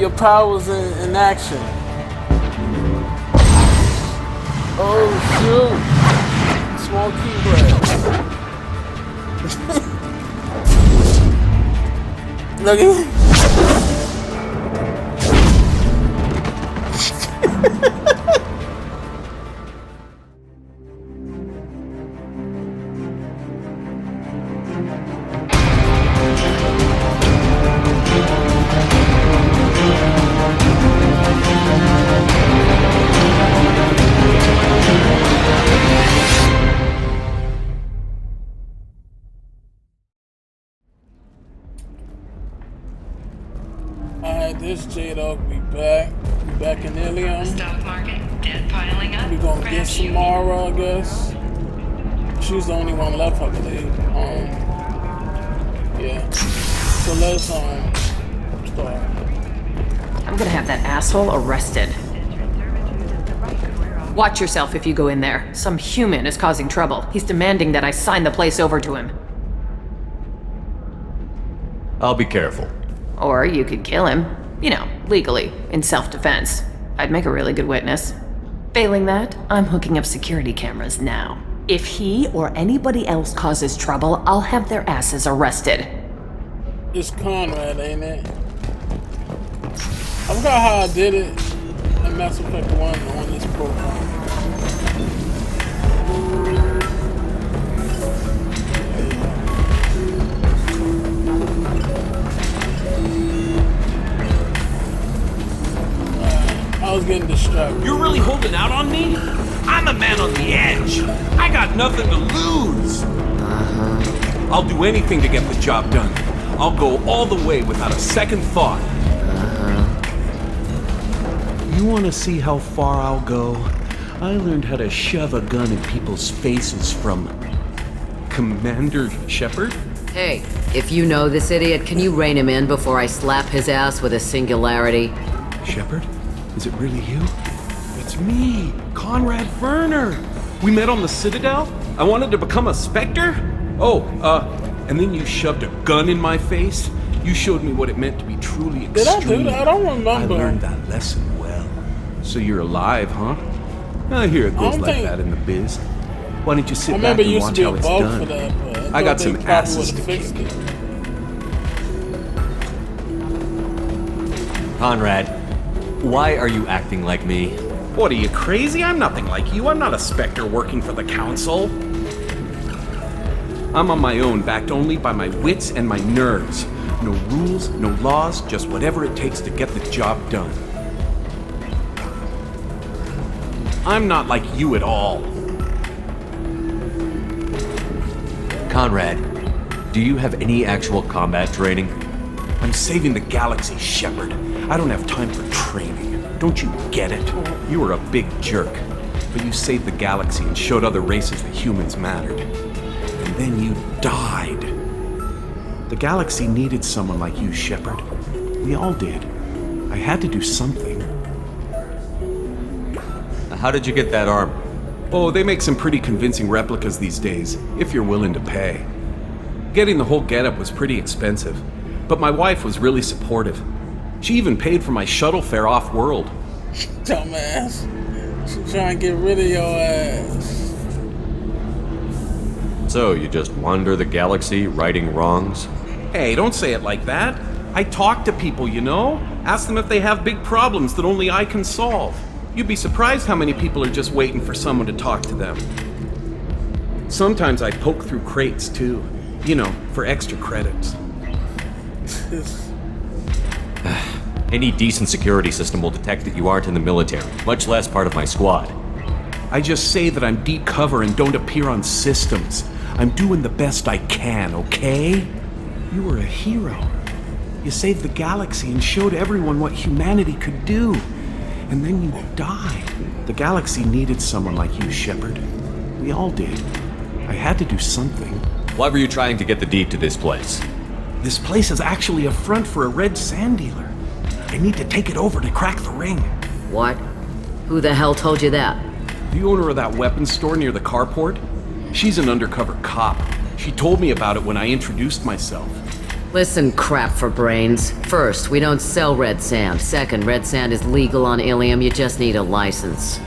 your powers in action. Oh shoot! Small keyblade. Look at this J-Dog be back. We back in Illium. Stock market, debt piling up. We gonna get Samara, I guess. She's the only one left, I believe. Yeah. So let's start. I'm gonna have that asshole arrested. Watch yourself if you go in there. Some human is causing trouble. He's demanding that I sign the place over to him. I'll be careful. Or you could kill him. You know, legally, in self-defense. I'd make a really good witness. Failing that, I'm hooking up security cameras now. If he or anybody else causes trouble, I'll have their asses arrested. It's Conrad, ain't it? I forgot how I did it in Mass Effect 1 on this profile. I was getting distracted. You're really holding out on me? I'm a man on the edge. I got nothing to lose. I'll do anything to get the job done. I'll go all the way without a second thought. You want to see how far I'll go? I learned how to shove a gun in people's faces from Commander Shepard. Hey, if you know this idiot, can you rein him in before I slap his ass with a singularity? Shepard? Is it really you? It's me, Conrad Werner. We met on the Citadel. I wanted to become a Spectre. And then you shoved a gun in my face. You showed me what it meant to be truly extreme. Did I do that? I don't remember. I learned that lesson well. So you're alive, huh? I hear it goes like that in the biz. Why don't you sit back and watch how it's done? That, I got some asses to kick. Conrad, why are you acting like me? What, are you crazy? I'm nothing like you. I'm not a Spectre working for the Council. I'm on my own, backed only by my wits and my nerves. No rules, no laws, just whatever it takes to get the job done. I'm not like you at all. Conrad, do you have any actual combat training? I'm saving the galaxy, Shepard. I don't have time for training. Don't you get it? You were a big jerk, but you saved the galaxy and showed other races that humans mattered. And then you died. The galaxy needed someone like you, Shepard. We all did. I had to do something. How did you get that armor? Oh, they make some pretty convincing replicas these days, if you're willing to pay. Getting the whole getup was pretty expensive, but my wife was really supportive. She even paid for my shuttle fare off-world. Dumbass. She's trying to get rid of your ass. So, you just wander the galaxy, righting wrongs? Hey, don't say it like that. I talk to people, you know? Ask them if they have big problems that only I can solve. You'd be surprised how many people are just waiting for someone to talk to them. Sometimes I poke through crates, too. You know, for extra credits. Any decent security system will detect that you aren't in the military, much less part of my squad. I just say that I'm deep cover and don't appear on systems. I'm doing the best I can, okay? You were a hero. You saved the galaxy and showed everyone what humanity could do. And then you died. The galaxy needed someone like you, Shepard. We all did. I had to do something. Why were you trying to get the deed to this place? This place is actually a front for a red sand dealer. I need to take it over to crack the ring. What? Who the hell told you that? The owner of that weapons store near the carport? She's an undercover cop. She told me about it when I introduced myself. Listen, crap for brains. First, we don't sell red sand. Second, red sand is legal on Illium. You just need a license.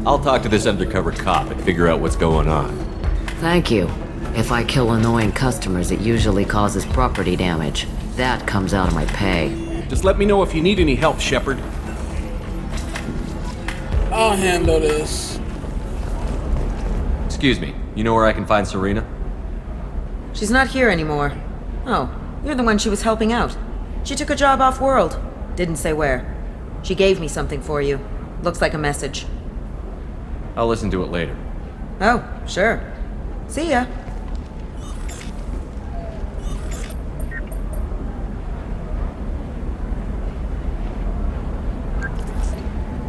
I'll talk to this undercover cop and figure out what's going on. Thank you. If I kill annoying customers, it usually causes property damage. That comes out of my pay. Just let me know if you need any help, Shepard. I'll handle this. Excuse me, you know where I can find Serena? She's not here anymore. Oh, you're the one she was helping out. She took a job off-world. Didn't say where. She gave me something for you. Looks like a message. I'll listen to it later. Oh, sure. See ya.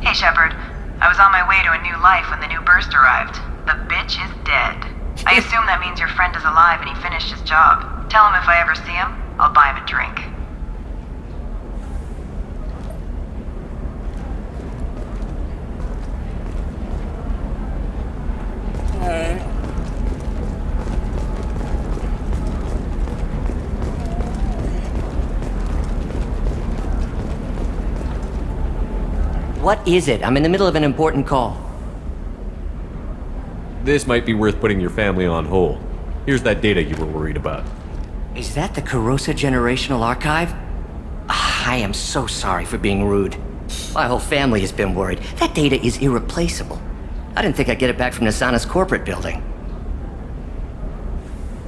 Hey, Shepard. I was on my way to a new life when the new burst arrived. The bitch is dead. I assume that means your friend is alive and he finished his job. Tell him if I ever see him, I'll buy him a drink. Alright. What is it? I'm in the middle of an important call. This might be worth putting your family on hold. Here's that data you were worried about. Is that the Carosa Generational Archive? I am so sorry for being rude. My whole family has been worried. That data is irreplaceable. I didn't think I'd get it back from Nasana's corporate building.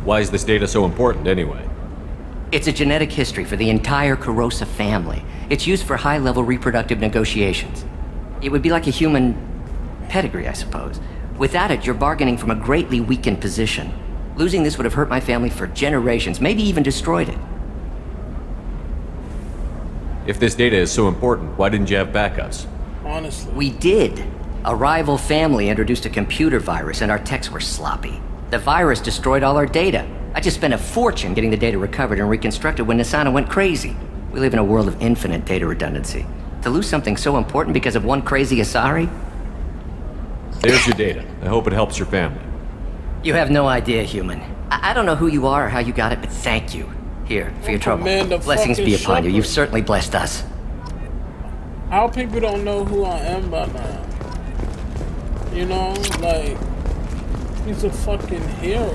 Why is this data so important anyway? It's a genetic history for the entire Carosa family. It's used for high-level reproductive negotiations. It would be like a human pedigree, I suppose. Without it, you're bargaining from a greatly weakened position. Losing this would have hurt my family for generations, maybe even destroyed it. If this data is so important, why didn't you have backups? Honestly. We did. A rival family introduced a computer virus and our techs were sloppy. The virus destroyed all our data. I just spent a fortune getting the data recovered and reconstructed when Nasana went crazy. We live in a world of infinite data redundancy. To lose something so important because of one crazy Asari? There's your data. I hope it helps your family. You have no idea, human. I don't know who you are or how you got it, but thank you. Here, for your trouble. Man, the Blessings fucking be upon you. shepherd. You've certainly blessed us. How people don't know who I am by now? You know, like, he's a fucking hero.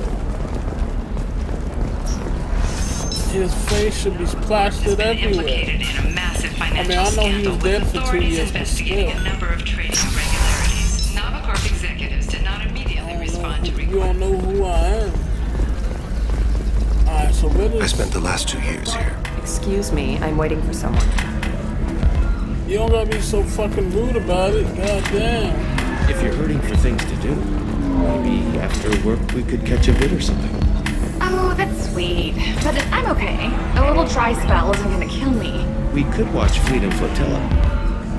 His face should be plastered Been everywhere. implicated in a massive financial I know he was scandal, dead with for 2 authorities years, but investigating still. a number of trading irregularities. Navacorp executives did not immediately respond to You requests. don't know who I am. Alright, so where I does... spent the last 2 years here. Excuse me, I'm waiting for someone. You don't gotta be so fucking rude about it. God damn. If you're hurting for things to do, maybe after work we could catch a vid or something. Oh, that's sweet. But I'm okay. A little dry spell isn't gonna kill me. We could watch Fleet and Flotilla.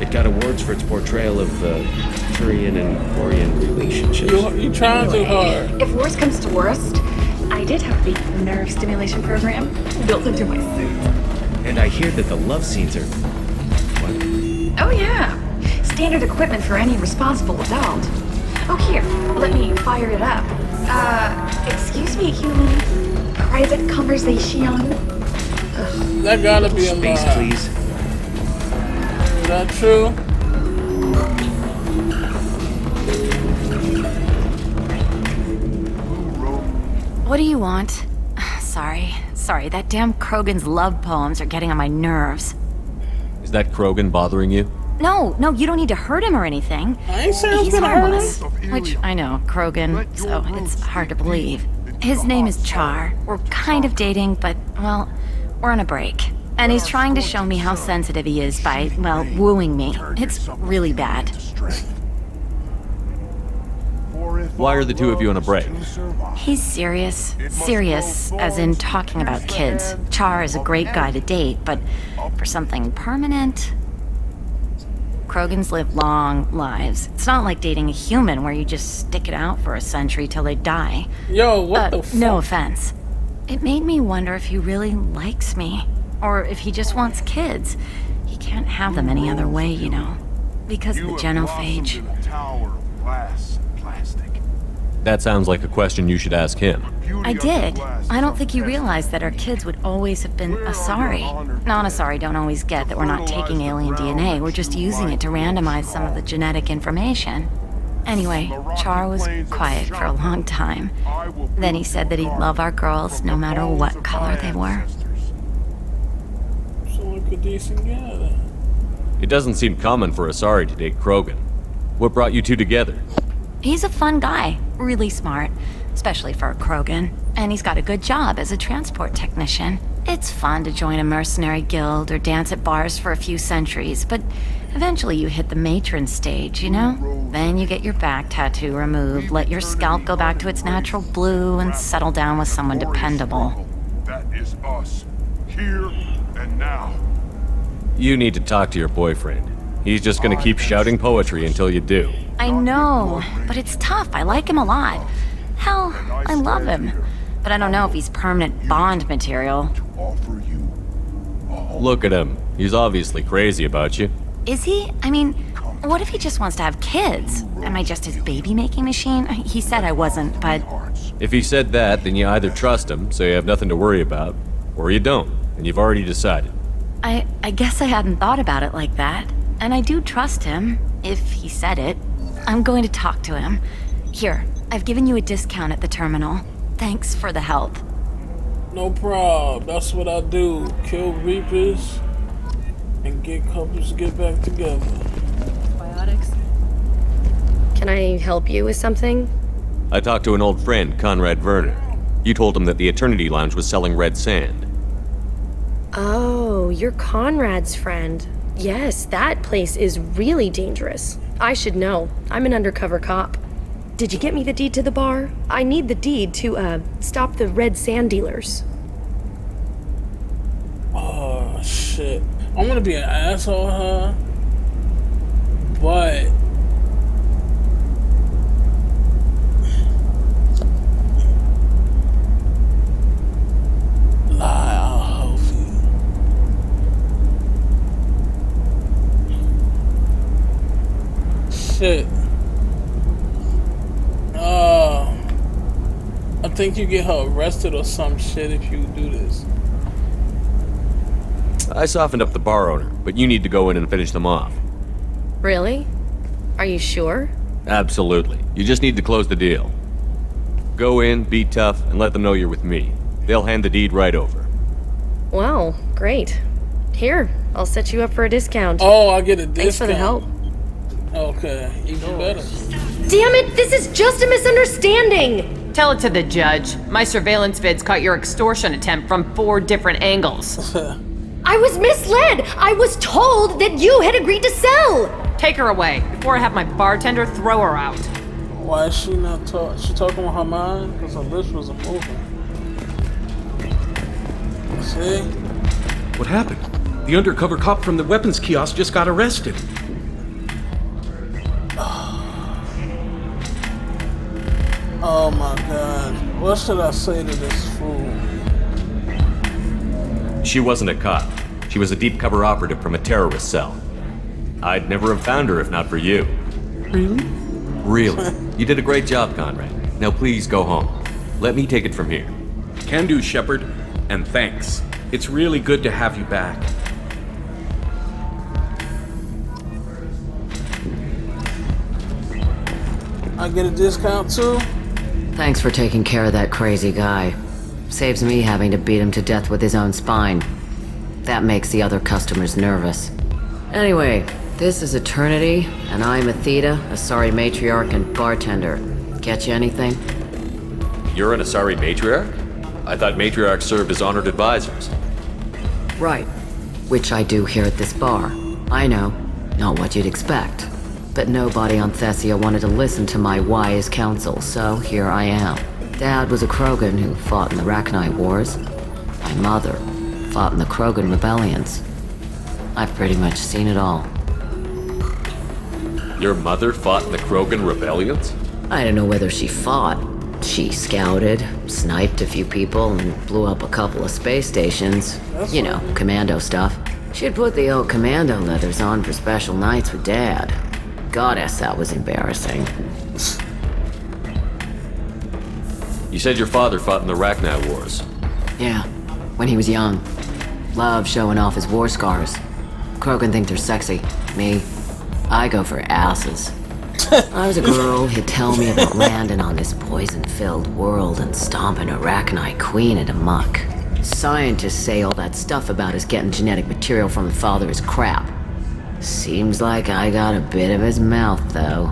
It got awards for its portrayal of the Turian and Quarian relationships. You trying too hard. If worst comes to worst, I did have the nerve stimulation program built into my suit. And I hear that the love scenes are... What? Oh yeah. Standard equipment for any responsible adult. Oh here, let me fire it up. Excuse me, human. Private conversation. That gotta be a Space, lie. please. Is that true? What do you want? Sorry, that damn Krogan's love poems are getting on my nerves. Is that Krogan bothering you? No, you don't need to hurt him or anything. I ain't saying I was He's gonna hurt harmless. him. Which, I know, Krogan, so it's hard to believe. His name is Char. We're kind of dating, but, well, we're on a break. And he's trying to show me how sensitive he is by, well, wooing me. It's really bad. Why are the two of you on a break? He's serious. Serious, as in talking about kids. Char is a great guy to date, but for something permanent... Krogans live long lives. It's not like dating a human where you just stick it out for a century till they die. Yo, what the fuck? No offense. It made me wonder if he really likes me. Or if he just wants kids. He can't have them any other way, you know. Because of the genophage. That sounds like a question you should ask him. I did. I don't think he realized that our kids would always have been Asari. Non-Asari don't always get that we're not taking alien DNA, we're just using it to randomize some of the genetic information. Anyway, Char was quiet for a long time. Then he said that he'd love our girls no matter what color they were. So like a decent guy. It doesn't seem common for Asari to date Krogan. What brought you two together? He's a fun guy, really smart, especially for a Krogan. And he's got a good job as a transport technician. It's fun to join a mercenary guild or dance at bars for a few centuries, but eventually you hit the matron stage, you know? Then you get your back tattoo removed, let your scalp go back to its natural blue, and settle down with someone dependable. That is us, here and now. You need to talk to your boyfriend. He's just gonna keep shouting poetry until you do. I know, but it's tough. I like him a lot. Hell, I love him. But I don't know if he's permanent Bond material. Look at him. He's obviously crazy about you. Is he? I mean, what if he just wants to have kids? Am I just his baby-making machine? He said I wasn't, but... If he said that, then you either trust him, so you have nothing to worry about, or you don't, and you've already decided. I guess I hadn't thought about it like that. And I do trust him, if he said it. I'm going to talk to him. Here, I've given you a discount at the terminal. Thanks for the help. No problem. That's what I do. Kill Reapers and get couples to get back together. Biotics. Can I help you with something? I talked to an old friend, Conrad Werner. You told him that the Eternity Lounge was selling red sand. Oh, you're Conrad's friend. Yes, that place is really dangerous. I should know. I'm an undercover cop. Did you get me the deed to the bar? I need the deed to, stop the red sand dealers. Oh, shit. I'm gonna be an asshole, huh? But... lie, I'll help you. Shit. I think you get her arrested or some shit if you do this. I softened up the bar owner, but you need to go in and finish them off. Really? Are you sure? Absolutely. You just need to close the deal. Go in, be tough, and let them know you're with me. They'll hand the deed right over. Wow, great. Here, I'll set you up for a discount. Oh, I get a discount. Thanks for the help. Okay, even better. Damn it, this is just a misunderstanding! Tell it to the judge. My surveillance vids caught your extortion attempt from 4 different angles. I was misled! I was told that you had agreed to sell! Take her away, before I have my bartender throw her out. Why is she not talking? She talking with her mind? Because her lips wasn't moving. See? What happened? The undercover cop from the weapons kiosk just got arrested. Oh my god. What should I say to this fool? She wasn't a cop. She was a deep cover operative from a terrorist cell. I'd never have found her if not for you. Really? Really. You did a great job, Conrad. Now please go home. Let me take it from here. Can do, Shepard. And thanks. It's really good to have you back. I get a discount too? Thanks for taking care of that crazy guy. Saves me having to beat him to death with his own spine. That makes the other customers nervous. Anyway, this is Eternity, and I'm Athena, Asari matriarch and bartender. Get you anything? You're an Asari matriarch? I thought matriarchs served as honored advisors. Right. Which I do here at this bar. I know, not what you'd expect. But nobody on Thessia wanted to listen to my wise counsel, so here I am. Dad was a Krogan who fought in the Rachni Wars. My mother fought in the Krogan rebellions. I've pretty much seen it all. Your mother fought in the Krogan rebellions? I don't know whether she fought. She scouted, sniped a few people, and blew up a couple of space stations. You know, commando stuff. She'd put the old commando leathers on for special nights with Dad. Goddess, that was embarrassing. You said your father fought in the Rachni Wars. Yeah, when he was young. Loved showing off his war scars. Krogan think they're sexy. Me, I go for asses. I was a girl, he'd tell me about landing on this poison-filled world and stomping a Rachni queen into muck. Scientists say all that stuff about us getting genetic material from the father is crap. Seems like I got a bit of his mouth, though.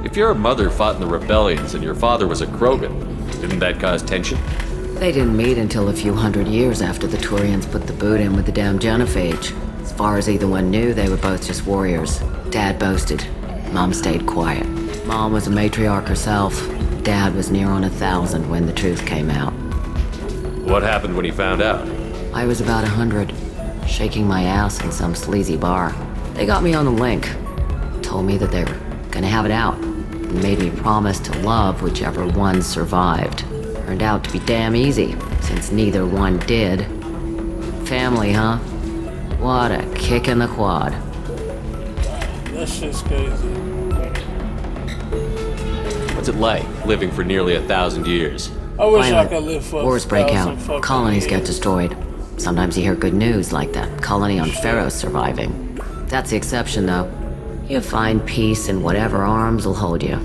If your mother fought in the rebellions and your father was a Krogan, didn't that cause tension? They didn't meet until a few hundred years after the Turians put the boot in with the damn genophage. As far as either one knew, they were both just warriors. Dad boasted. Mom stayed quiet. Mom was a matriarch herself. Dad was near on 1,000 when the truth came out. What happened when he found out? I was about 100, shaking my ass in some sleazy bar. They got me on the link. Told me that they were gonna have it out. And made me promise to love whichever one survived. Turned out to be damn easy, since neither one did. Family, huh? What a kick in the quad. That shit's crazy. What's it like, living for nearly 1,000 years? I wish Violent. I could live for Wars break 1,000 out. fucking Colonies get years. destroyed. Sometimes you hear good news, like that colony on Pharaoh surviving. That's the exception, though. You find peace in whatever arms will hold you.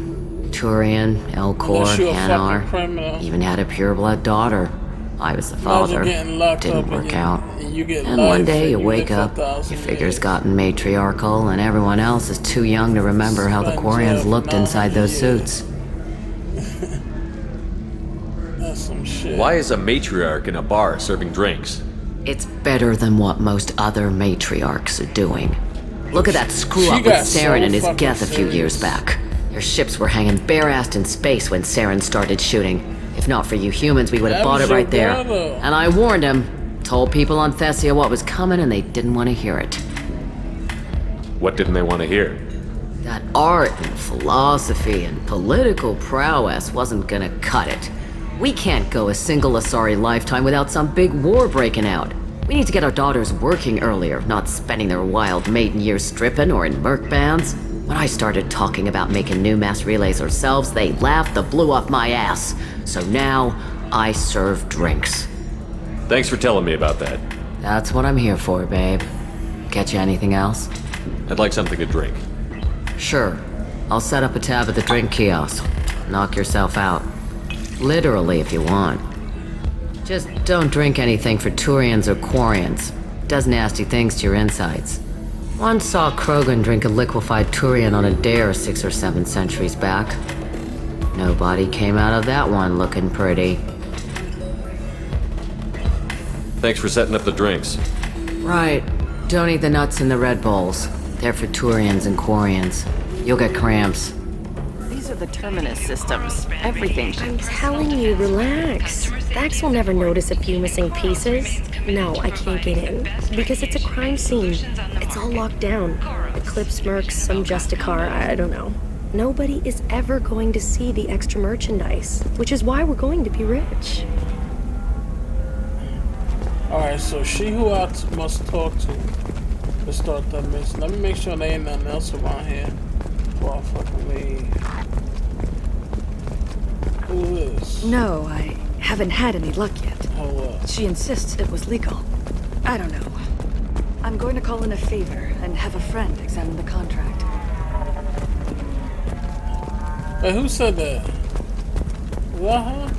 Turian, Elcor, Unless you're a Hanar, fucking criminal. even had a pureblood daughter. I was the father. getting locked Didn't up work and out. you get And life one day and you you wake live up, for 1,000 your figure's years. gotten matriarchal, and everyone else is too young to remember how the Spent Quarians jail for looked inside 900 those years. suits. That's some shit. Why is a matriarch in a bar serving drinks? It's better than what most other matriarchs are doing. Look at that screw-up She with got so Saren and his fucking Geth a few years serious. back. Their ships were hanging bare-assed in space when Saren started shooting. If not for you humans, we would have That bought was it right your there. brother. And I warned him. Told people on Thessia what was coming, and they didn't want to hear it. What didn't they want to hear? That art and philosophy and political prowess wasn't gonna cut it. We can't go a single Asari lifetime without some big war breaking out. We need to get our daughters working earlier, not spending their wild maiden years stripping or in merc bands. When I started talking about making new mass relays ourselves, they laughed the blue off my ass. So now, I serve drinks. Thanks for telling me about that. That's what I'm here for, babe. Get you anything else? I'd like something to drink. Sure. I'll set up a tab at the drink kiosk. Knock yourself out. Literally, if you want. Just don't drink anything for Turians or Quarians. Does nasty things to your insides. Once saw Krogan drink a liquefied Turian on a dare 6 or 7 centuries back. Nobody came out of that one looking pretty. Thanks for setting up the drinks. Right. Don't eat the nuts in the Red Bulls. They're for Turians and Quarians. You'll get cramps. These are the terminus systems. Everything. I'm telling you, relax. Vax will never notice a few missing pieces. No, I can't get in. Because it's a crime scene. It's all locked down. Eclipse mercs, some Justicar, I don't know. Nobody is ever going to see the extra merchandise, which is why we're going to be rich. Alright, so she who I must talk to start that mission. Let me make sure there ain't nothing else around here before I fucking leave. Who is? No, I haven't had any luck yet. Oh, what? She insists it was legal. I don't know. I'm going to call in a favor and have a friend examine the contract. Hey, who said that? What, huh?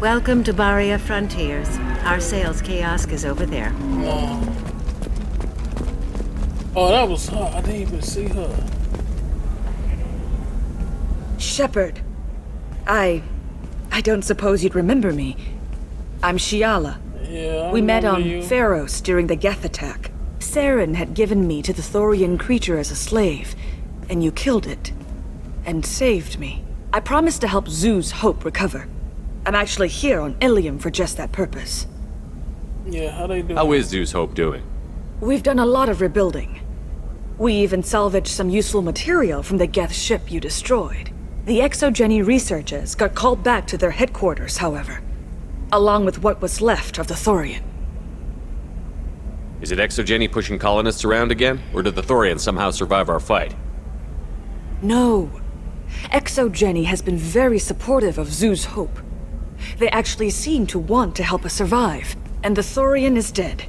Welcome to Barria Frontiers. Our sales kiosk is over there. No. Oh, that was her. I didn't even see her. Shepard. I don't suppose you'd remember me. I'm Shiala. Yeah, I We met remember on you. Pharos during the Geth attack. Saren had given me to the Thorian creature as a slave, and you killed it. And saved me. I promised to help Zoo's Hope recover. I'm actually here on Illium for just that purpose. Yeah, how they doing? How is Zeus Hope doing? We've done a lot of rebuilding. We even salvaged some useful material from the Geth ship you destroyed. The Exogeny researchers got called back to their headquarters, however, along with what was left of the Thorian. Is it Exogeny pushing colonists around again? Or did the Thorians somehow survive our fight? No. ExoGenny has been very supportive of Zoo's hope. They actually seem to want to help us survive, and the Thorian is dead.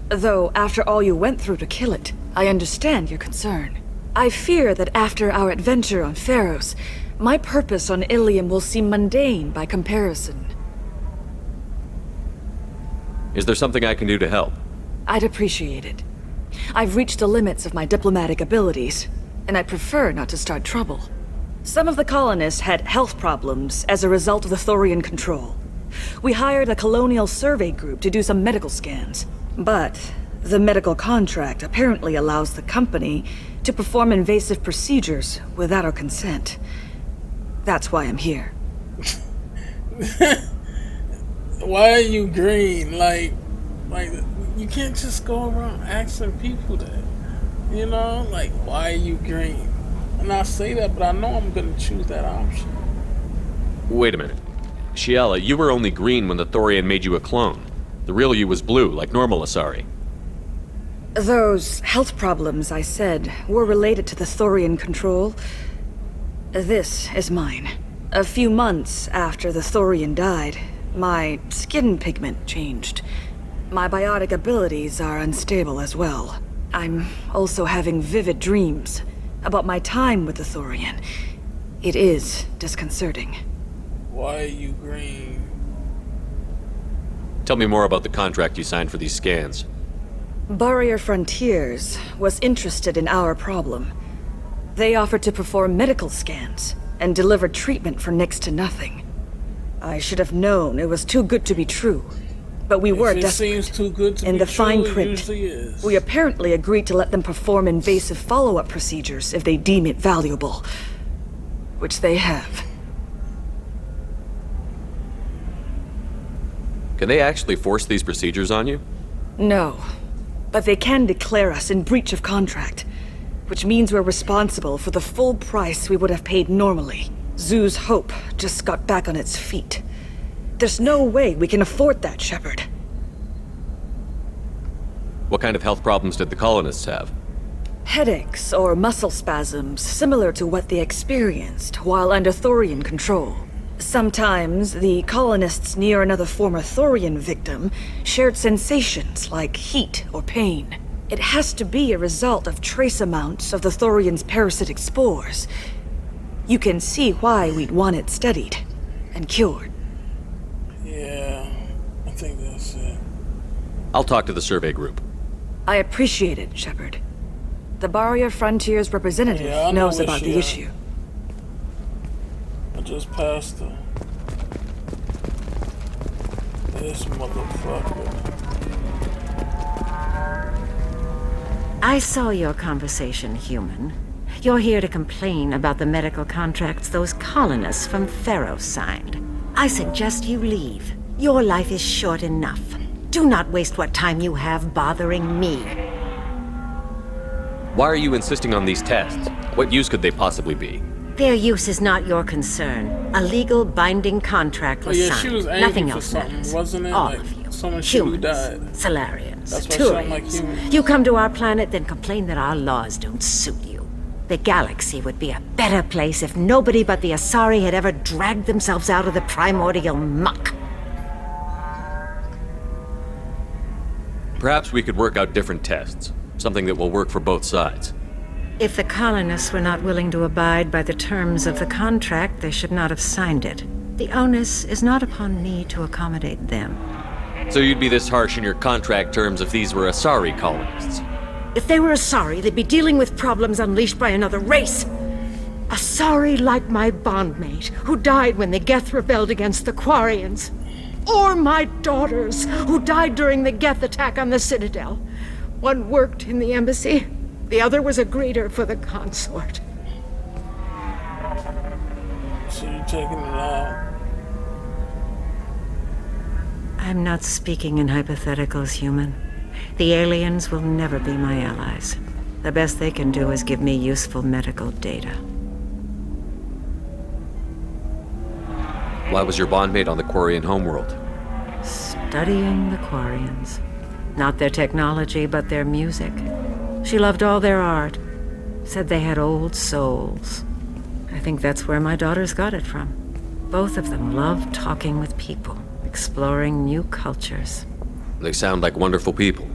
Though, after all you went through to kill it, I understand your concern. I fear that after our adventure on Pharos, my purpose on Illium will seem mundane by comparison. Is there something I can do to help? I'd appreciate it. I've reached the limits of my diplomatic abilities, and I prefer not to start trouble. Some of the colonists had health problems as a result of the Thorian control. We hired a colonial survey group to do some medical scans, but the medical contract apparently allows the company to perform invasive procedures without our consent. That's why I'm here. Why are you green? Like, you can't just go around asking people that. You know, like, why are you green? And I say that, but I know I'm gonna choose that option. Wait a minute. Shiala, you were only green when the Thorian made you a clone. The real you was blue, like normal Asari. Those health problems I said were related to the Thorian control. This is mine. A few months after the Thorian died, my skin pigment changed. My biotic abilities are unstable as well. I'm also having vivid dreams about my time with the Thorian. It is disconcerting. Why are you green? Tell me more about the contract you signed for these scans. Barrier Frontiers was interested in our problem. They offered to perform medical scans and deliver treatment for next to nothing. I should have known it was too good to be true. But we were desperate. Seems too good to in be the true, fine it print, usually is. we apparently agreed to let them perform invasive follow-up procedures if they deem it valuable. Which they have. Can they actually force these procedures on you? No. But they can declare us in breach of contract. Which means we're responsible for the full price we would have paid normally. Zoo's hope just got back on its feet. There's no way we can afford that, Shepard. What kind of health problems did the colonists have? Headaches or muscle spasms similar to what they experienced while under Thorian control. Sometimes the colonists near another former Thorian victim shared sensations like heat or pain. It has to be a result of trace amounts of the Thorian's parasitic spores. You can see why we'd want it studied and cured. Yeah, I think that's it. I'll talk to the survey group. I appreciate it, Shepard. The Barrier Frontiers representative I know knows where about she the at. issue. I just passed her. This motherfucker. I saw your conversation, human. You're here to complain about the medical contracts those colonists from Pharos signed. I suggest you leave. Your life is short enough. Do not waste what time you have bothering me. Why are you insisting on these tests? What use could they possibly be? Their use is not your concern. A legal binding contract was she signed. was angry Nothing for else something, matters. wasn't it? All Like, of you. someone who Humans, died. Salarians, That's why she don't like Turians. humans. You come to our planet, then complain that our laws don't suit you. The galaxy would be a better place if nobody but the Asari had ever dragged themselves out of the primordial muck. Perhaps we could work out different tests. Something that will work for both sides. If the colonists were not willing to abide by the terms of the contract, they should not have signed it. The onus is not upon me to accommodate them. So you'd be this harsh in your contract terms if these were Asari colonists? If they were Asari, they'd be dealing with problems unleashed by another race. Asari like my bondmate, who died when the Geth rebelled against the Quarians. Or my daughters, who died during the Geth attack on the Citadel. One worked in the embassy, the other was a greeter for the consort. So you're taking it out. I'm not speaking in hypotheticals, human. The aliens will never be my allies. The best they can do is give me useful medical data. Why was your bondmate on the Quarian homeworld? Studying the Quarians. Not their technology, but their music. She loved all their art. Said they had old souls. I think that's where my daughters got it from. Both of them love talking with people, exploring new cultures. They sound like wonderful people.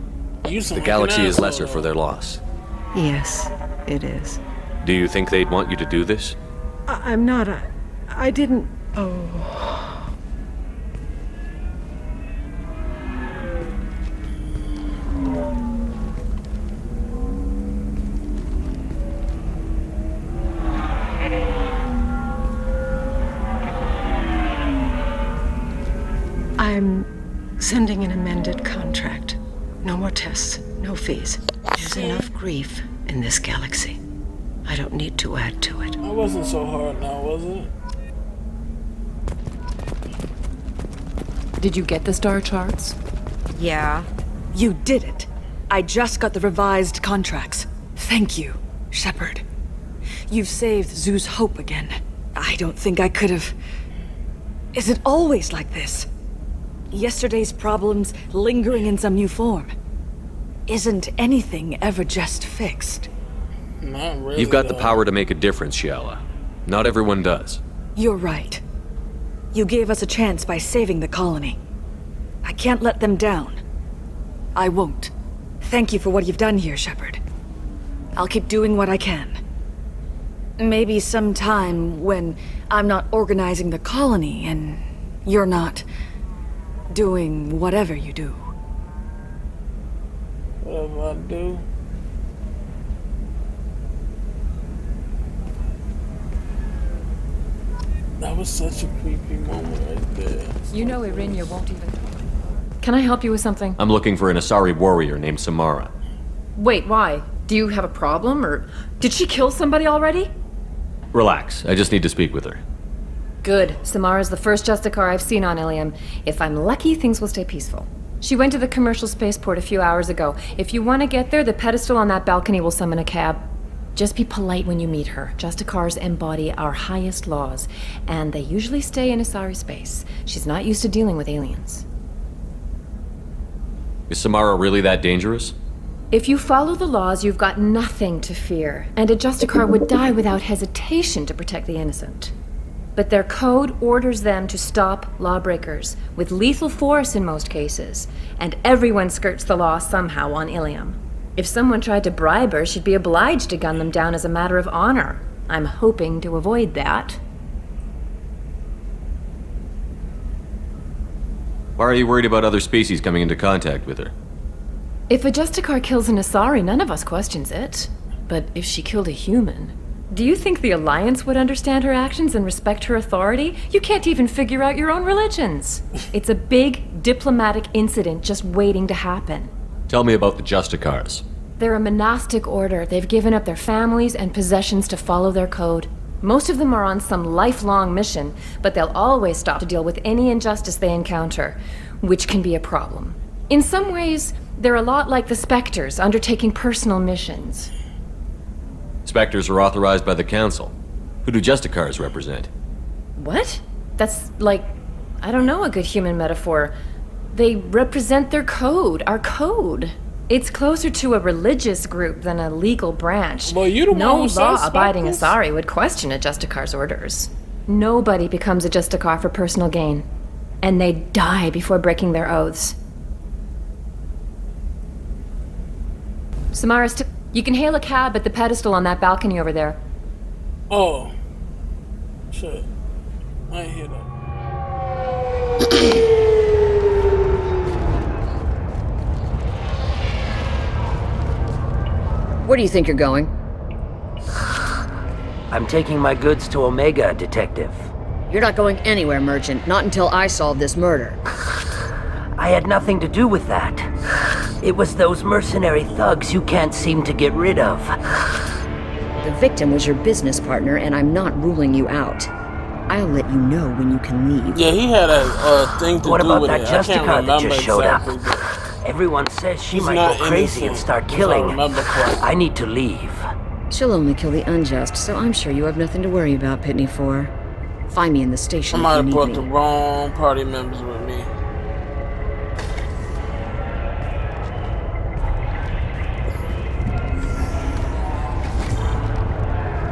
The galaxy is lesser for their loss. Yes, it is. Do you think they'd want you to do this? I'm not. I didn't. Oh. I'm sending an amended contract. No more tests, no fees. There's enough grief in this galaxy. I don't need to add to it. It wasn't so hard now, was it? Did you get the star charts? Yeah. You did it. I just got the revised contracts. Thank you, Shepard. You've saved Zoo's hope again. I don't think I could have... Is it always like this? Yesterday's problems lingering in some new form. Isn't anything ever just fixed? Not really. You've got the power to make a difference, Shiala. Not everyone does. You're right. You gave us a chance by saving the colony. I can't let them down. I won't. Thank you for what you've done here, Shepard. I'll keep doing what I can. Maybe sometime when I'm not organizing the colony and you're not doing whatever you do. Whatever I do. That was such a creepy moment right there. You know Irinia won't even... Can I help you with something? I'm looking for an Asari warrior named Samara. Wait, why? Do you have a problem, or did she kill somebody already? Relax, I just need to speak with her. Good. Samara's the first Justicar I've seen on Illium. If I'm lucky, things will stay peaceful. She went to the commercial spaceport a few hours ago. If you want to get there, the pedestal on that balcony will summon a cab. Just be polite when you meet her. Justicars embody our highest laws, and they usually stay in Asari space. She's not used to dealing with aliens. Is Samara really that dangerous? If you follow the laws, you've got nothing to fear, and a Justicar would die without hesitation to protect the innocent. But their code orders them to stop lawbreakers, with lethal force in most cases, and everyone skirts the law somehow on Illium. If someone tried to bribe her, she'd be obliged to gun them down as a matter of honor. I'm hoping to avoid that. Why are you worried about other species coming into contact with her? If a Justicar kills an Asari, none of us questions it. But if she killed a human... Do you think the Alliance would understand her actions and respect her authority? You can't even figure out your own religions. It's a big diplomatic incident just waiting to happen. Tell me about the Justicars. They're a monastic order. They've given up their families and possessions to follow their code. Most of them are on some lifelong mission, but they'll always stop to deal with any injustice they encounter, which can be a problem. In some ways, they're a lot like the Spectres, undertaking personal missions. Spectres are authorized by the Council. Who do Justicars represent? What? That's like, I don't know, a good human metaphor. They represent their code, our code. It's closer to a religious group than a legal branch. Well, you the no one who law-abiding says Spectres? Asari would question a Justicar's orders. Nobody becomes a Justicar for personal gain. And they die before breaking their oaths. Samara, you can hail a cab at the pedestal on that balcony over there. Oh. Shit. I ain't hear that. Where do you think you're going? I'm taking my goods to Omega, Detective. You're not going anywhere, Merchant. Not until I solve this murder. I had nothing to do with that. It was those mercenary thugs you can't seem to get rid of. The victim was your business partner, and I'm not ruling you out. I'll let you know when you can leave. Yeah, he had a thing to What do about with that it. I can't Justicar that remember just showed exactly, up? but Everyone says she he's might not go crazy and innocent, start if I killing. remember correctly. I need to leave. She'll only kill the unjust, so I'm sure you have nothing to worry about, Pitney 4. Find me in the station I if might you have need brought me. the wrong party members with me.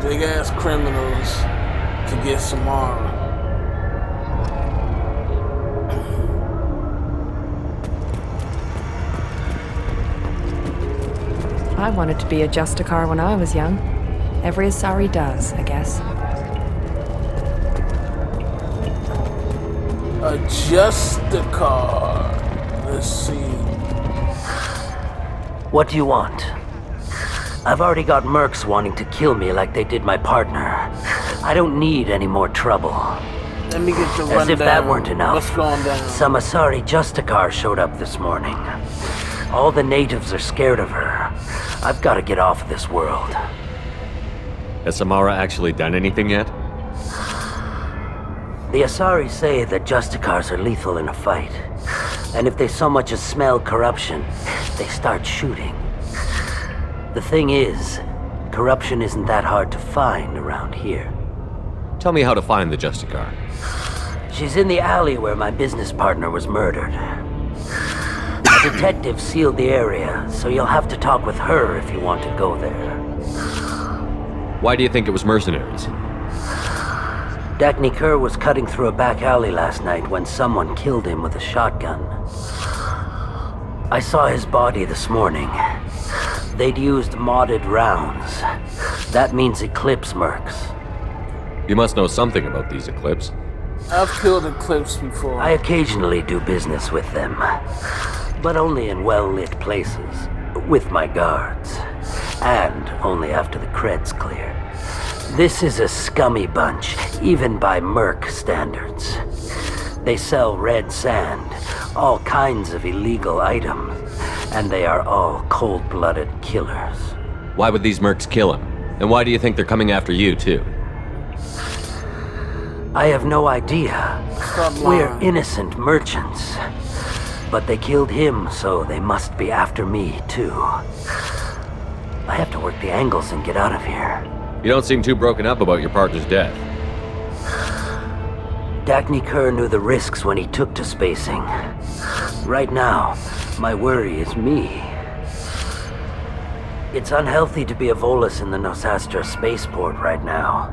Big ass criminals. to get Samara. I wanted to be a Justicar when I was young. Every Asari does, I guess. Adjust the car. Let's see. What do you want? I've already got mercs wanting to kill me like they did my partner. I don't need any more trouble. Let me get the As if that weren't enough, What's going down? some Asari Justicar showed up this morning. All the natives are scared of her. I've got to get off this world. Has Samara actually done anything yet? The Asari say that Justicars are lethal in a fight. And if they so much as smell corruption, they start shooting. The thing is, corruption isn't that hard to find around here. Tell me how to find the Justicar. She's in the alley where my business partner was murdered. A detective sealed the area, so you'll have to talk with her if you want to go there. Why do you think it was mercenaries? Dagny Kerr was cutting through a back alley last night when someone killed him with a shotgun. I saw his body this morning. They'd used modded rounds. That means Eclipse mercs. You must know something about these Eclipse. I've killed Eclipse before. I occasionally do business with them, but only in well-lit places, with my guards, and only after the cred's clear. This is a scummy bunch, even by merc standards. They sell red sand, all kinds of illegal items, and they are all cold-blooded killers. Why would these mercs kill him? And why do you think they're coming after you, too? I have no idea. We're innocent merchants. But they killed him, so they must be after me, too. I have to work the angles and get out of here. You don't seem too broken up about your partner's death. Dagny Kerr knew the risks when he took to spacing. Right now, my worry is me. It's unhealthy to be a Volus in the Nosastra spaceport right now.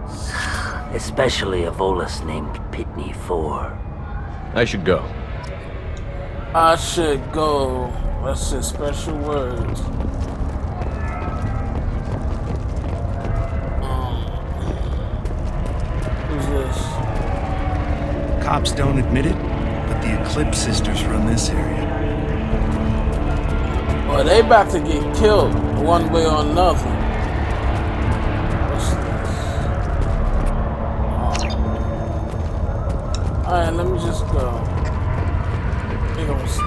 Especially a Volus named Pitney 4. I should go. I should go. That's just special words. Who's this? Cops don't admit it, but the Eclipse sisters run this area. Well, they about to get killed one way or another. What's this? Oh. Alright, let me just go.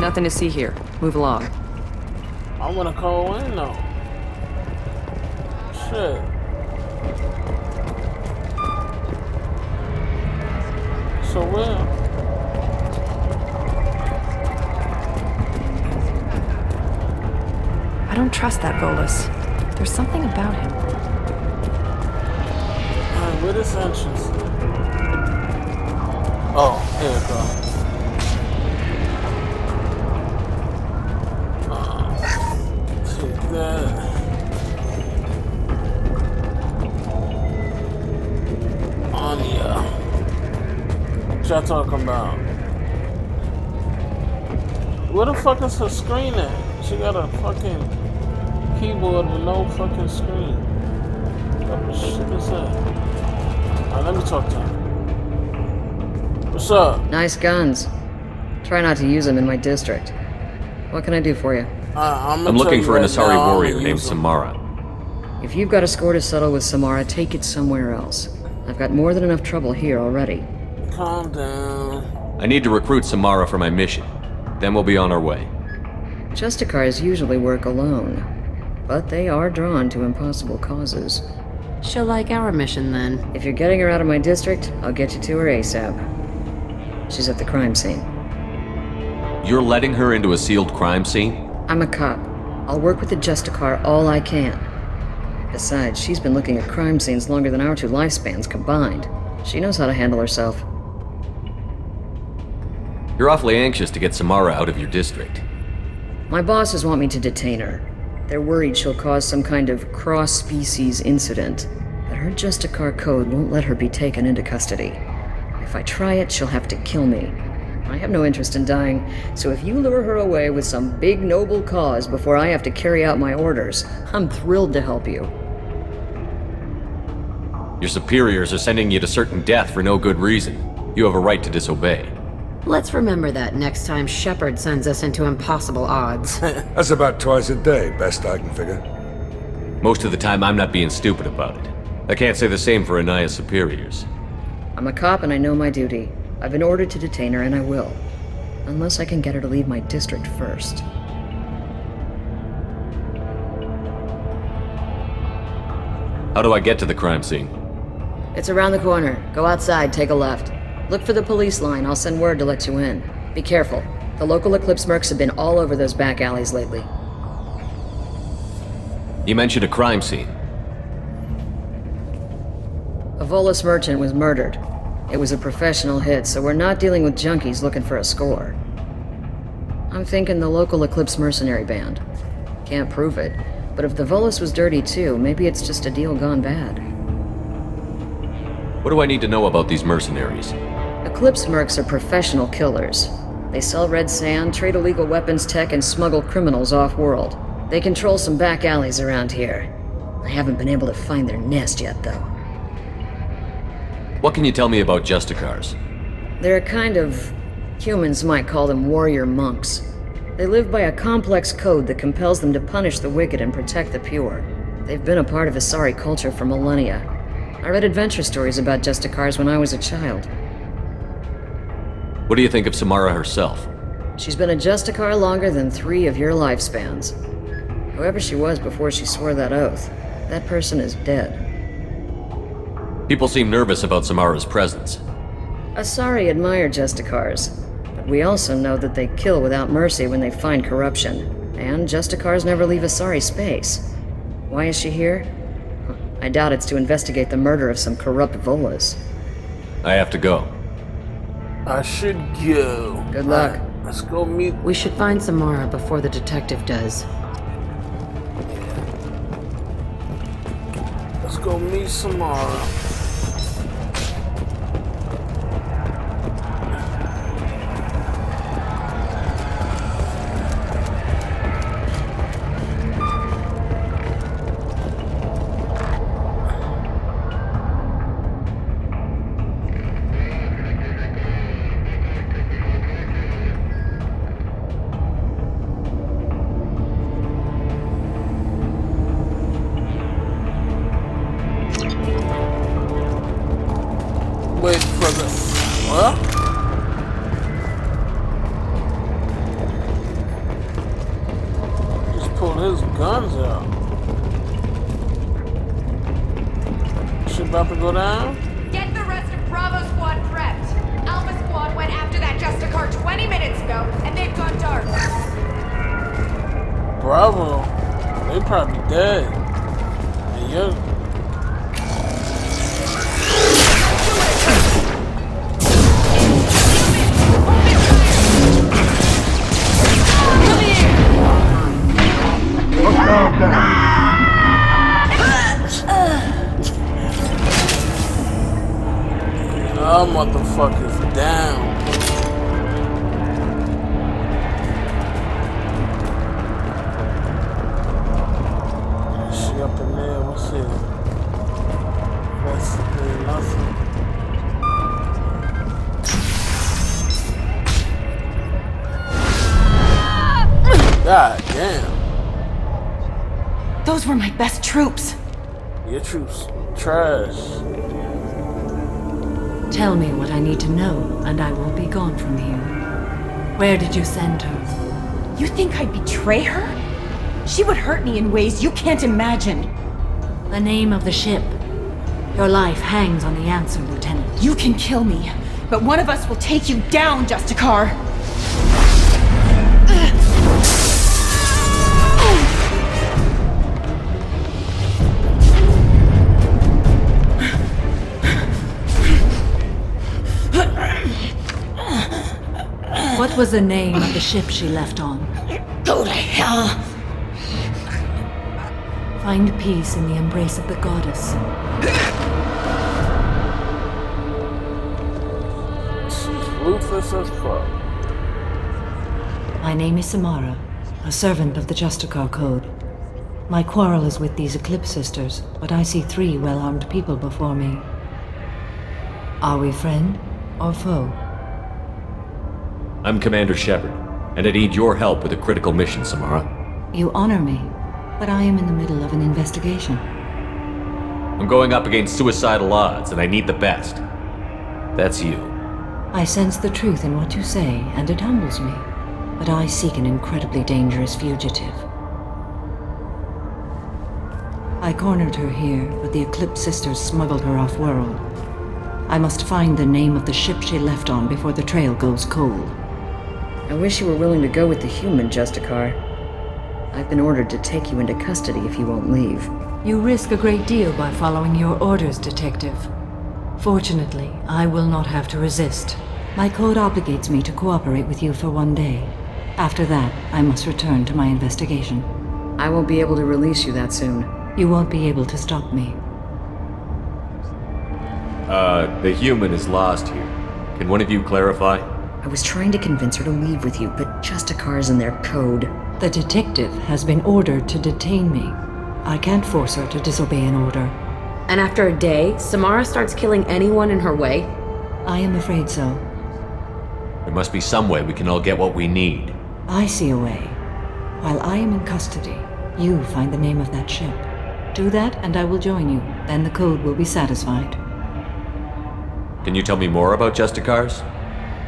Nothing to see here. Move along. I wanna call in though. Shit. So where? I don't trust that Volus. There's something about him. Alright, where this entrance? Oh, here we go. Anya. What y'all talking about? Where the fuck is her screen at? She got a fucking keyboard with no fucking screen. What the shit is that? Alright, let me talk to her. What's up? Nice guns. Try not to use them in my district. What can I do for you? I'm looking for an Asari warrior named Samara. If you've got a score to settle with Samara, take it somewhere else. I've got more than enough trouble here already. Calm down. I need to recruit Samara for my mission. Then we'll be on our way. Justicars usually work alone, but they are drawn to impossible causes. She'll like our mission then. If you're getting her out of my district, I'll get you to her ASAP. She's at the crime scene. You're letting her into a sealed crime scene? I'm a cop. I'll work with the Justicar all I can. Besides, she's been looking at crime scenes longer than our two lifespans combined. She knows how to handle herself. You're awfully anxious to get Samara out of your district. My bosses want me to detain her. They're worried she'll cause some kind of cross-species incident, that Her Justicar code won't let her be taken into custody. If I try it, she'll have to kill me. I have no interest in dying, so if you lure her away with some big noble cause before I have to carry out my orders, I'm thrilled to help you. Your superiors are sending you to certain death for no good reason. You have a right to disobey. Let's remember that next time Shepard sends us into impossible odds. That's about twice a day, best I can figure. Most of the time, I'm not being stupid about it. I can't say the same for Anaya's superiors. I'm a cop and I know my duty. I've been ordered to detain her and I will. Unless I can get her to leave my district first. How do I get to the crime scene? It's around the corner. Go outside, take a left. Look for the police line. I'll send word to let you in. Be careful. The local Eclipse mercs have been all over those back alleys lately. You mentioned a crime scene. A Volus merchant was murdered. It was a professional hit, so we're not dealing with junkies looking for a score. I'm thinking the local Eclipse mercenary band. Can't prove it, but if the Volus was dirty too, maybe it's just a deal gone bad. What do I need to know about these mercenaries? Eclipse mercs are professional killers. They sell red sand, trade illegal weapons tech, and smuggle criminals off-world. They control some back alleys around here. I haven't been able to find their nest yet, though. What can you tell me about Justicars? They're a kind of... humans might call them warrior monks. They live by a complex code that compels them to punish the wicked and protect the pure. They've been a part of Asari culture for millennia. I read adventure stories about Justicars when I was a child. What do you think of Samara herself? She's been a Justicar longer than 3 of your lifespans. Whoever she was before she swore that oath, that person is dead. People seem nervous about Samara's presence. Asari admire Justicars, but we also know that they kill without mercy when they find corruption, and Justicars never leave Asari space. Why is she here? I doubt it's to investigate the murder of some corrupt Volas. I have to go. I should go. Good luck. Let's go meet... We should find Samara before the detective does. Let's go meet Samara. Wait for the... What? Just pulled his guns out. Shit about to go down? Get the rest of Bravo Squad prepped. Alpha Squad went after that Justicar 20 minutes ago, and they've gone dark. Bravo? They probably dead. And you're... Oh, motherfuckers down. She up in there, what's it? Basically nothing. God damn. Those were my best troops. Your troops trash. Tell me what I need to know, and I will be gone from here. Where did you send her? You think I'd betray her? She would hurt me in ways you can't imagine. The name of the ship. Your life hangs on the answer, Lieutenant. You can kill me, but one of us will take you down, Justicar. What was the name of the ship she left on? Go to hell. Find peace in the embrace of the goddess. She's ruthless as fuck. My name is Samara, a servant of the Justicar Code. My quarrel is with these Eclipse Sisters, but I see 3 well-armed people before me. Are we friend or foe? I'm Commander Shepard, and I need your help with a critical mission, Samara. You honor me, but I am in the middle of an investigation. I'm going up against suicidal odds, and I need the best. That's you. I sense the truth in what you say, and it humbles me. But I seek an incredibly dangerous fugitive. I cornered her here, but the Eclipse Sisters smuggled her off-world. I must find the name of the ship she left on before the trail goes cold. I wish you were willing to go with the human Justicar. I've been ordered to take you into custody if you won't leave. You risk a great deal by following your orders, Detective. Fortunately, I will not have to resist. My code obligates me to cooperate with you for 1 day. After that, I must return to my investigation. I won't be able to release you that soon. You won't be able to stop me. The human is lost here. Can one of you clarify? I was trying to convince her to leave with you, but Justicar's in their code. The detective has been ordered to detain me. I can't force her to disobey an order. And after a day, Samara starts killing anyone in her way? I am afraid so. There must be some way we can all get what we need. I see a way. While I am in custody, you find the name of that ship. Do that and I will join you. Then the code will be satisfied. Can you tell me more about Justicars?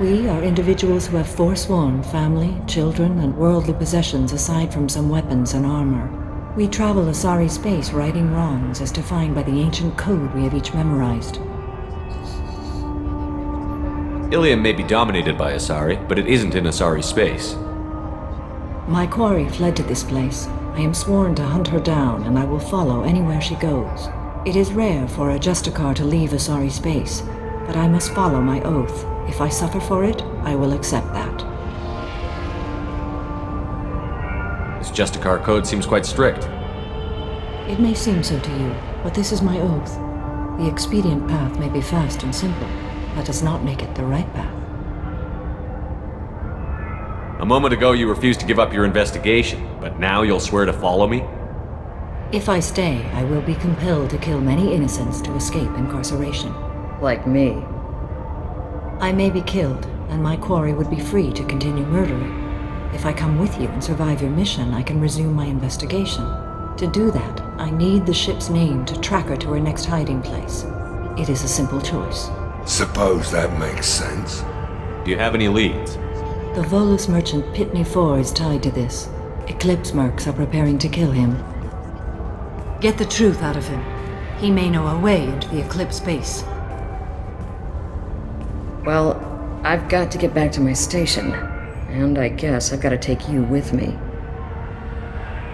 We are individuals who have forsworn family, children, and worldly possessions aside from some weapons and armor. We travel Asari space righting wrongs as defined by the ancient code we have each memorized. Illium may be dominated by Asari, but it isn't in Asari space. My quarry fled to this place. I am sworn to hunt her down, and I will follow anywhere she goes. It is rare for a Justicar to leave Asari space, but I must follow my oath. If I suffer for it, I will accept that. This Justicar code seems quite strict. It may seem so to you, but this is my oath. The expedient path may be fast and simple. That does not make it the right path. A moment ago you refused to give up your investigation, but now you'll swear to follow me? If I stay, I will be compelled to kill many innocents to escape incarceration. Like me. I may be killed, and my quarry would be free to continue murdering. If I come with you and survive your mission, I can resume my investigation. To do that, I need the ship's name to track her to her next hiding place. It is a simple choice. Suppose that makes sense. Do you have any leads? The Volus merchant Pitney 4 is tied to this. Eclipse mercs are preparing to kill him. Get the truth out of him. He may know a way into the Eclipse base. Well, I've got to get back to my station. And I guess I've got to take you with me.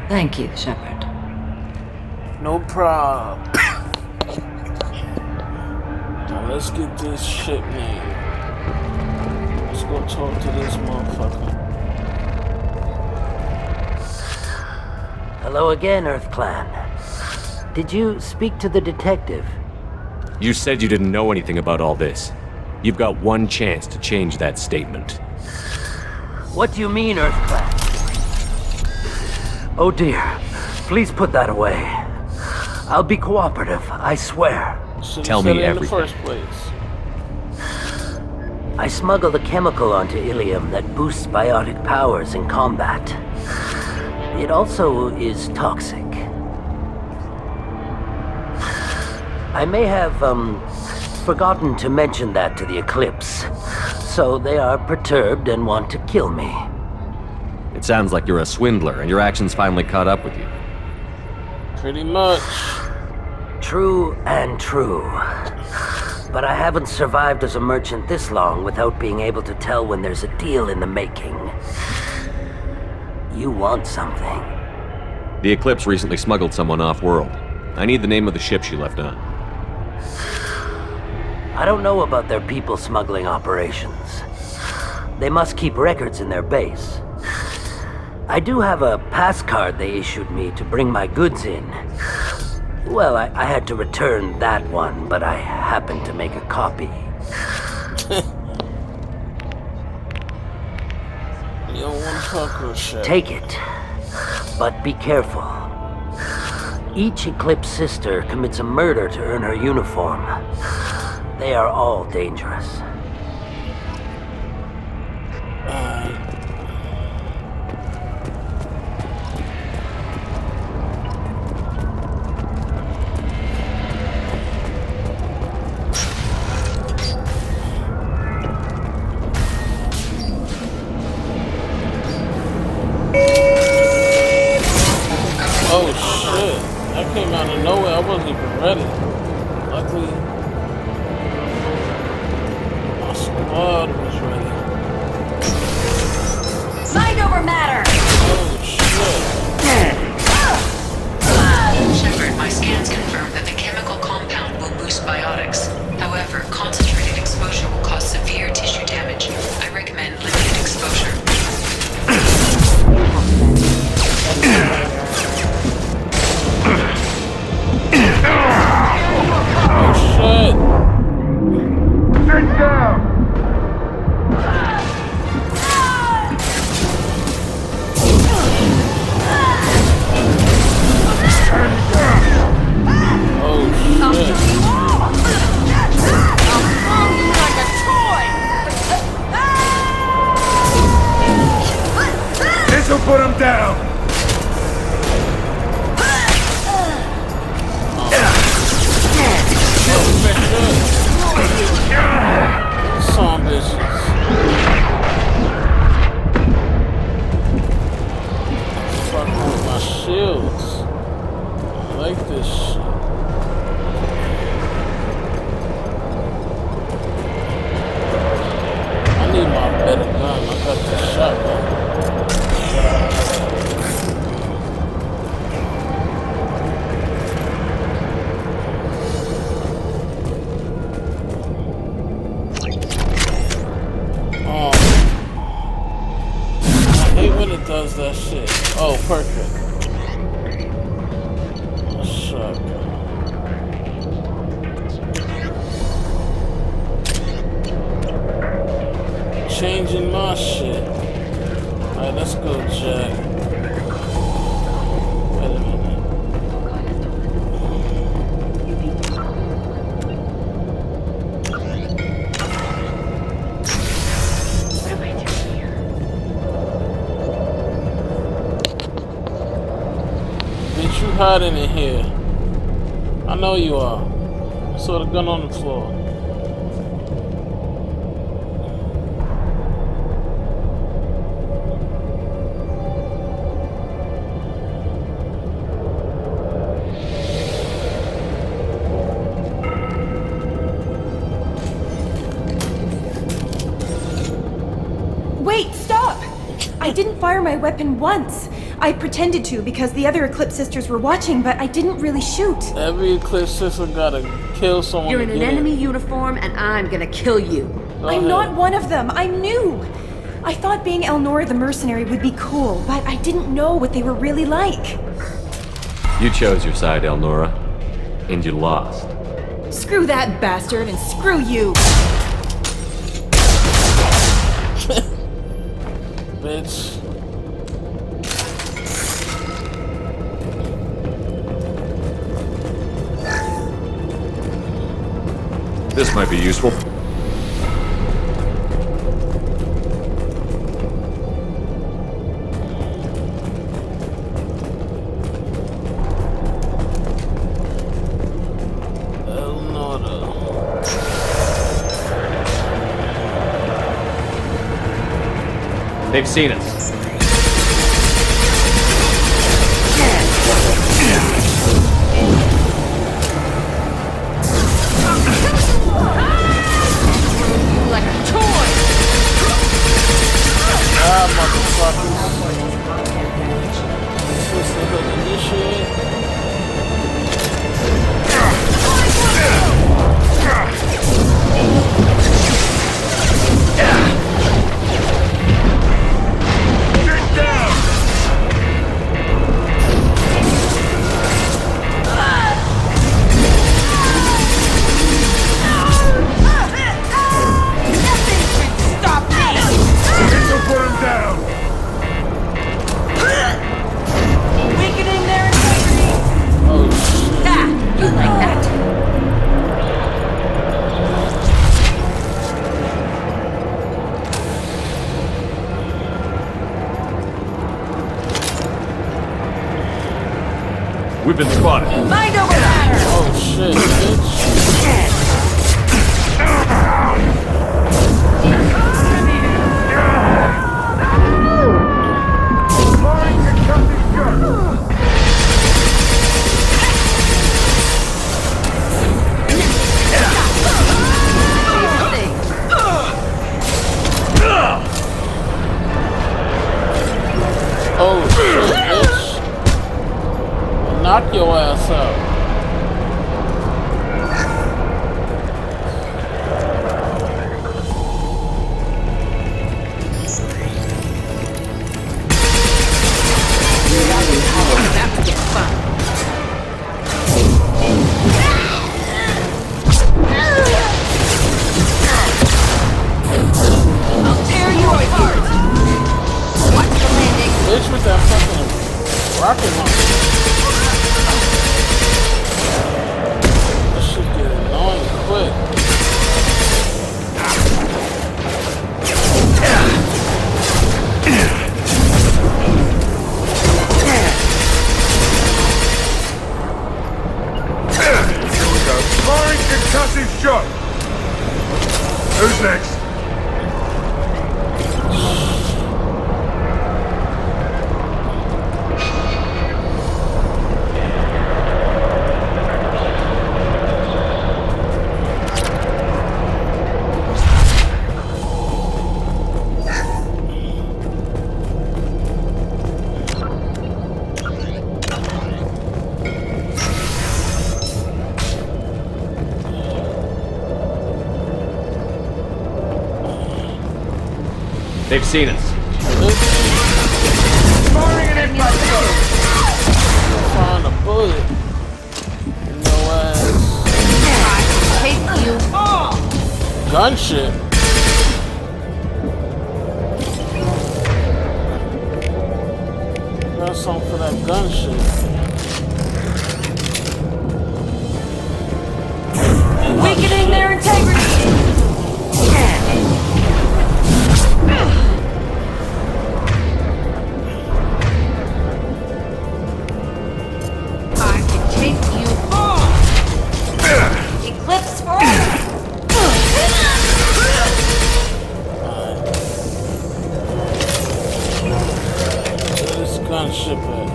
Thank you, Shepard. No problem. Now let's get this ship name. Let's go talk to this motherfucker. Hello again, Earth Clan. Did you speak to the detective? You said you didn't know anything about all this. You've got one chance to change that statement. What do you mean, Earth Clan? Oh dear. Please put that away. I'll be cooperative, I swear. Tell me everything. In the first place. I smuggled a chemical onto Illium that boosts biotic powers in combat. It also is toxic. I may have, forgotten to mention that to the Eclipse, so they are perturbed and want to kill me. It sounds like you're a swindler, and your actions finally caught up with you. Pretty much. True and true. But I haven't survived as a merchant this long without being able to tell when there's a deal in the making. You want something. The Eclipse recently smuggled someone off-world. I need the name of the ship she left on. I don't know about their people smuggling operations. They must keep records in their base. I do have a pass card they issued me to bring my goods in. Well, I had to return that one, but I happened to make a copy. You don't want to fuck with shit. Take it, but be careful. Each Eclipse sister commits a murder to earn her uniform. They are all dangerous. Oh shit, that came out of nowhere. I wasn't even ready. Luckily, my squad was ready. Mind over matter! Oh shit. Shepard, my scans confirm that the chemical compound will boost biotics. However, concentrated exposure will cause severe tissue damage. I recommend limited exposure. Oh shit! Sit down! Oh shit! This'll put him down! Some bitches. Fucking with my shields. I like this shit. I need my better gun. I got this shotgun. Does that shit. Oh, perfect. Oh, shotgun. Changing my shit. Alright, let's go, Jack. Wait a minute. You hiding in here. I know you are. I saw the gun on the floor. Wait, stop! I didn't fire my weapon once. I pretended to because the other Eclipse sisters were watching, but I didn't really shoot. Every Eclipse sister gotta kill someone. You're in an enemy uniform, and I'm gonna kill you. I'm not one of them. I'm new. I thought being Elnora the mercenary would be cool, but I didn't know what they were really like. You chose your side, Elnora, and you lost. Screw that bastard, and screw you. Bitch. This might be useful. They've seen us. Like a toy! Ah, motherfuckers. Sisterhood initiate. Get down! We've been spotted. Mind over matter! Oh shit, oh shit, bitch. Knock your ass out. I'll tear you apart! Watch the landing! Bitch with that fucking rocket launcher. This shit get annoying quick. Firing concussive shot! Who's next? They've seen us. Firing an impact shot! Find a bullet. No ass. Take you all! Gun shit. Got something for that gun shit. Weakening their integrity! I can take you all! Eclipse forever! Where this gun ship at?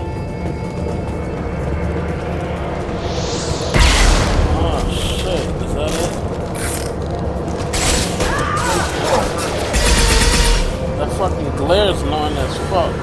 Oh shit, is that it? That fucking glare is annoying as fuck.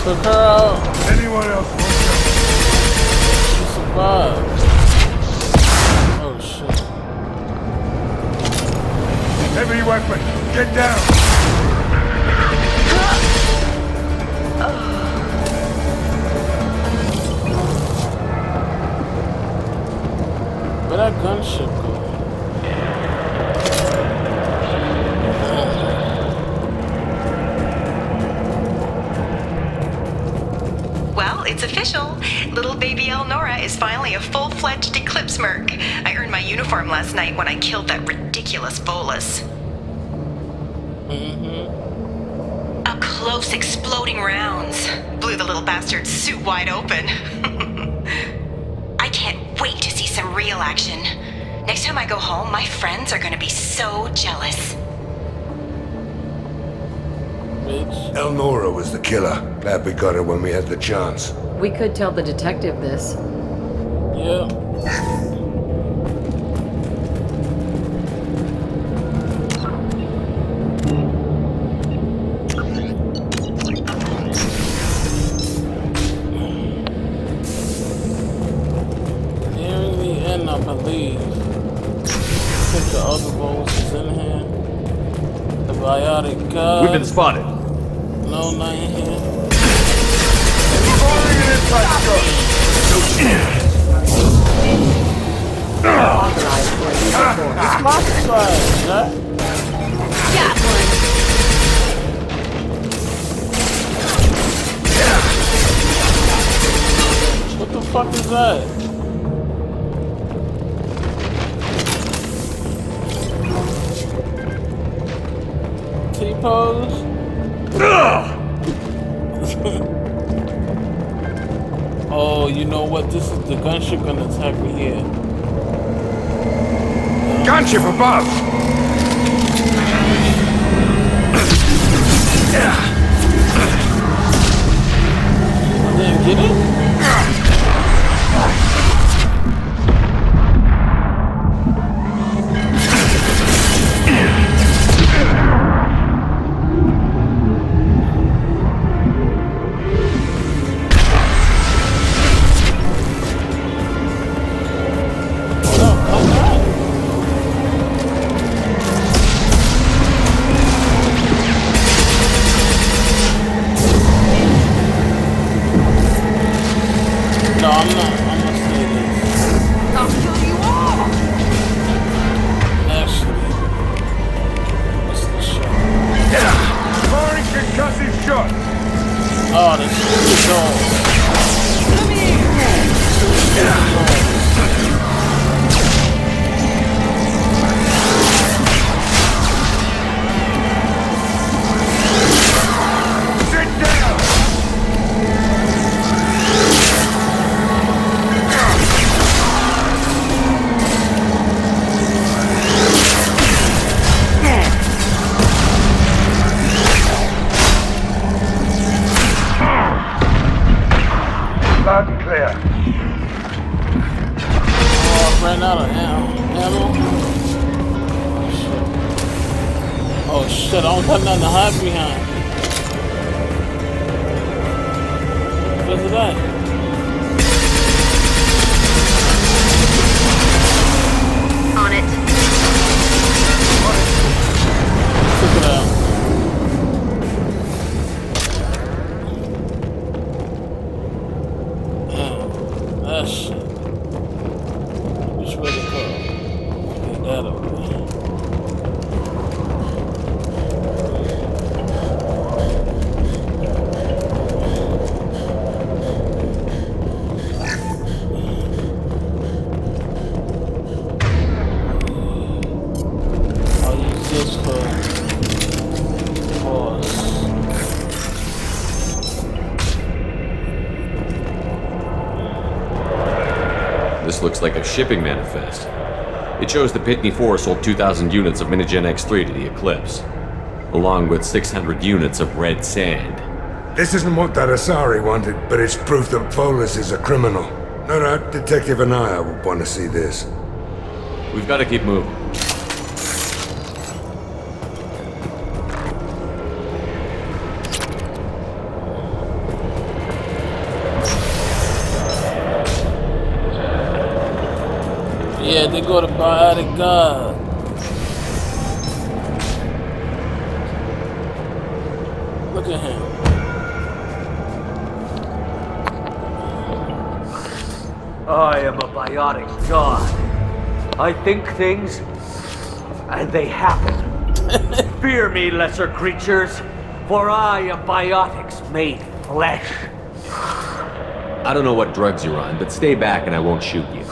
Took her out. Anyone else want She survived. Oh shit. heavy weapon? Get down! Where that gunship go? Well, it's official. Little baby Elnora is finally a full-fledged Eclipse merc. I earned my uniform last night when I killed that ridiculous Volus. A close exploding rounds blew the little bastard's suit wide open. I can't wait to see some real action. Next time I go home, my friends are gonna be so jealous. Elnora was the killer. Glad we got her when we had the chance. We could tell the detective this. Yeah. bolts is in here. The biotic gun. We've been spotted. No, not in here. It's my surprise, right? Got one. What the fuck is that? T-pose? Oh, you know what? This is the gunship gonna attack me here. Gunship above! I didn't get it? No, I'm not. I'm gonna say this. I'll kill you all! Actually, what's the shot? Firing concussive shot! Oh, that's the dog. Come here! Sit down! Loud and clear. Oh, I ran out of ammo. Oh shit. Oh shit, I don't got nothing to hide behind. What's that? On it. Took it out. Damn, that shit. Which way to go? Get that over. I'll use this for pause. This looks like a shipping manifest. It shows the Pitney 4 sold 2,000 units of Minigen X3 to the Eclipse, along with 600 units of red sand. This isn't what that Asari wanted, but it's proof that Polis is a criminal. No doubt Detective Anaya would want to see this. We've got to keep moving. Yeah, they go to biotic god. Look at him. I am a biotic god. I think things, and they happen. Fear me, lesser creatures, for I am biotics made flesh. I don't know what drugs you're on, but stay back and I won't shoot you.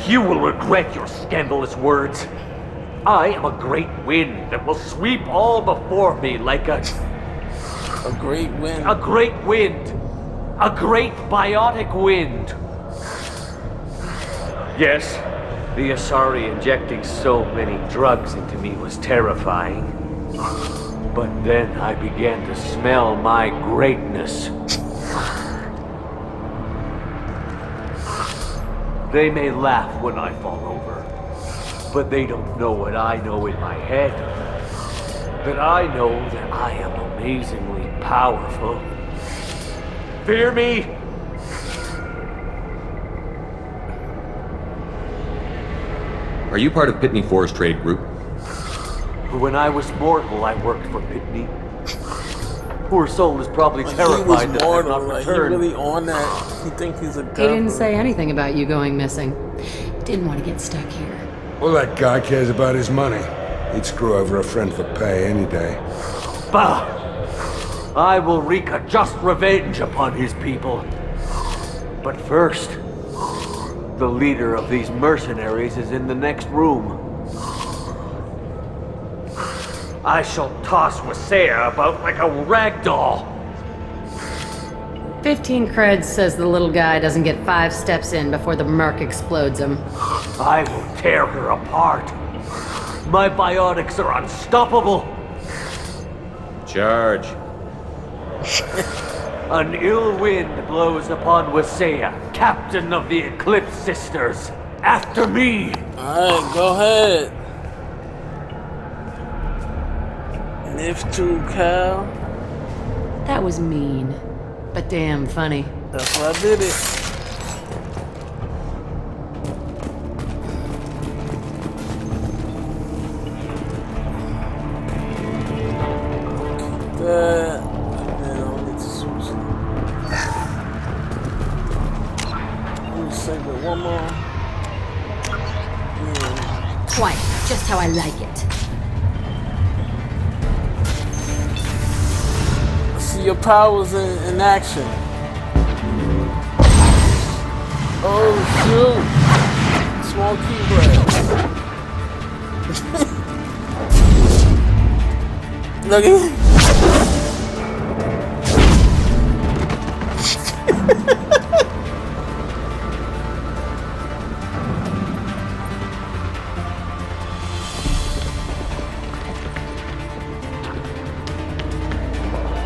You will regret your scandalous words. I am a great wind that will sweep all before me like a great wind. A great wind. A great biotic wind. Yes, the Asari injecting so many drugs into me was terrifying. But then I began to smell my greatness. They may laugh when I fall over, but they don't know what I know in my head. That I know that I am amazingly powerful. Fear me? are you part of Pitney Four's trade group? When I was mortal, I worked for Pitney. Poor soul is probably Like, terrified he was to have mortal. not Like, he returned. really on that. He think he's a god. He didn't say anything about you going missing. Didn't want to get stuck here. All that guy cares about is money. He'd screw over a friend for pay any day. Bah! I will wreak a just revenge upon his people. But first, the leader of these mercenaries is in the next room. I shall toss Wasea about like a rag doll. 15 creds says the little guy doesn't get 5 steps in before the merc explodes him. I will tear her apart. My biotics are unstoppable. Charge. An ill wind blows upon Wasea, captain of the Eclipse Sisters. After me! Alright, go ahead. Lift to Cal. That was mean, but damn funny. That's why I did it. That. And I'll need to switch it. Let me save it one more. Quiet, just how I like it. See your powers in action. Oh shoot! Small keyblade. Look at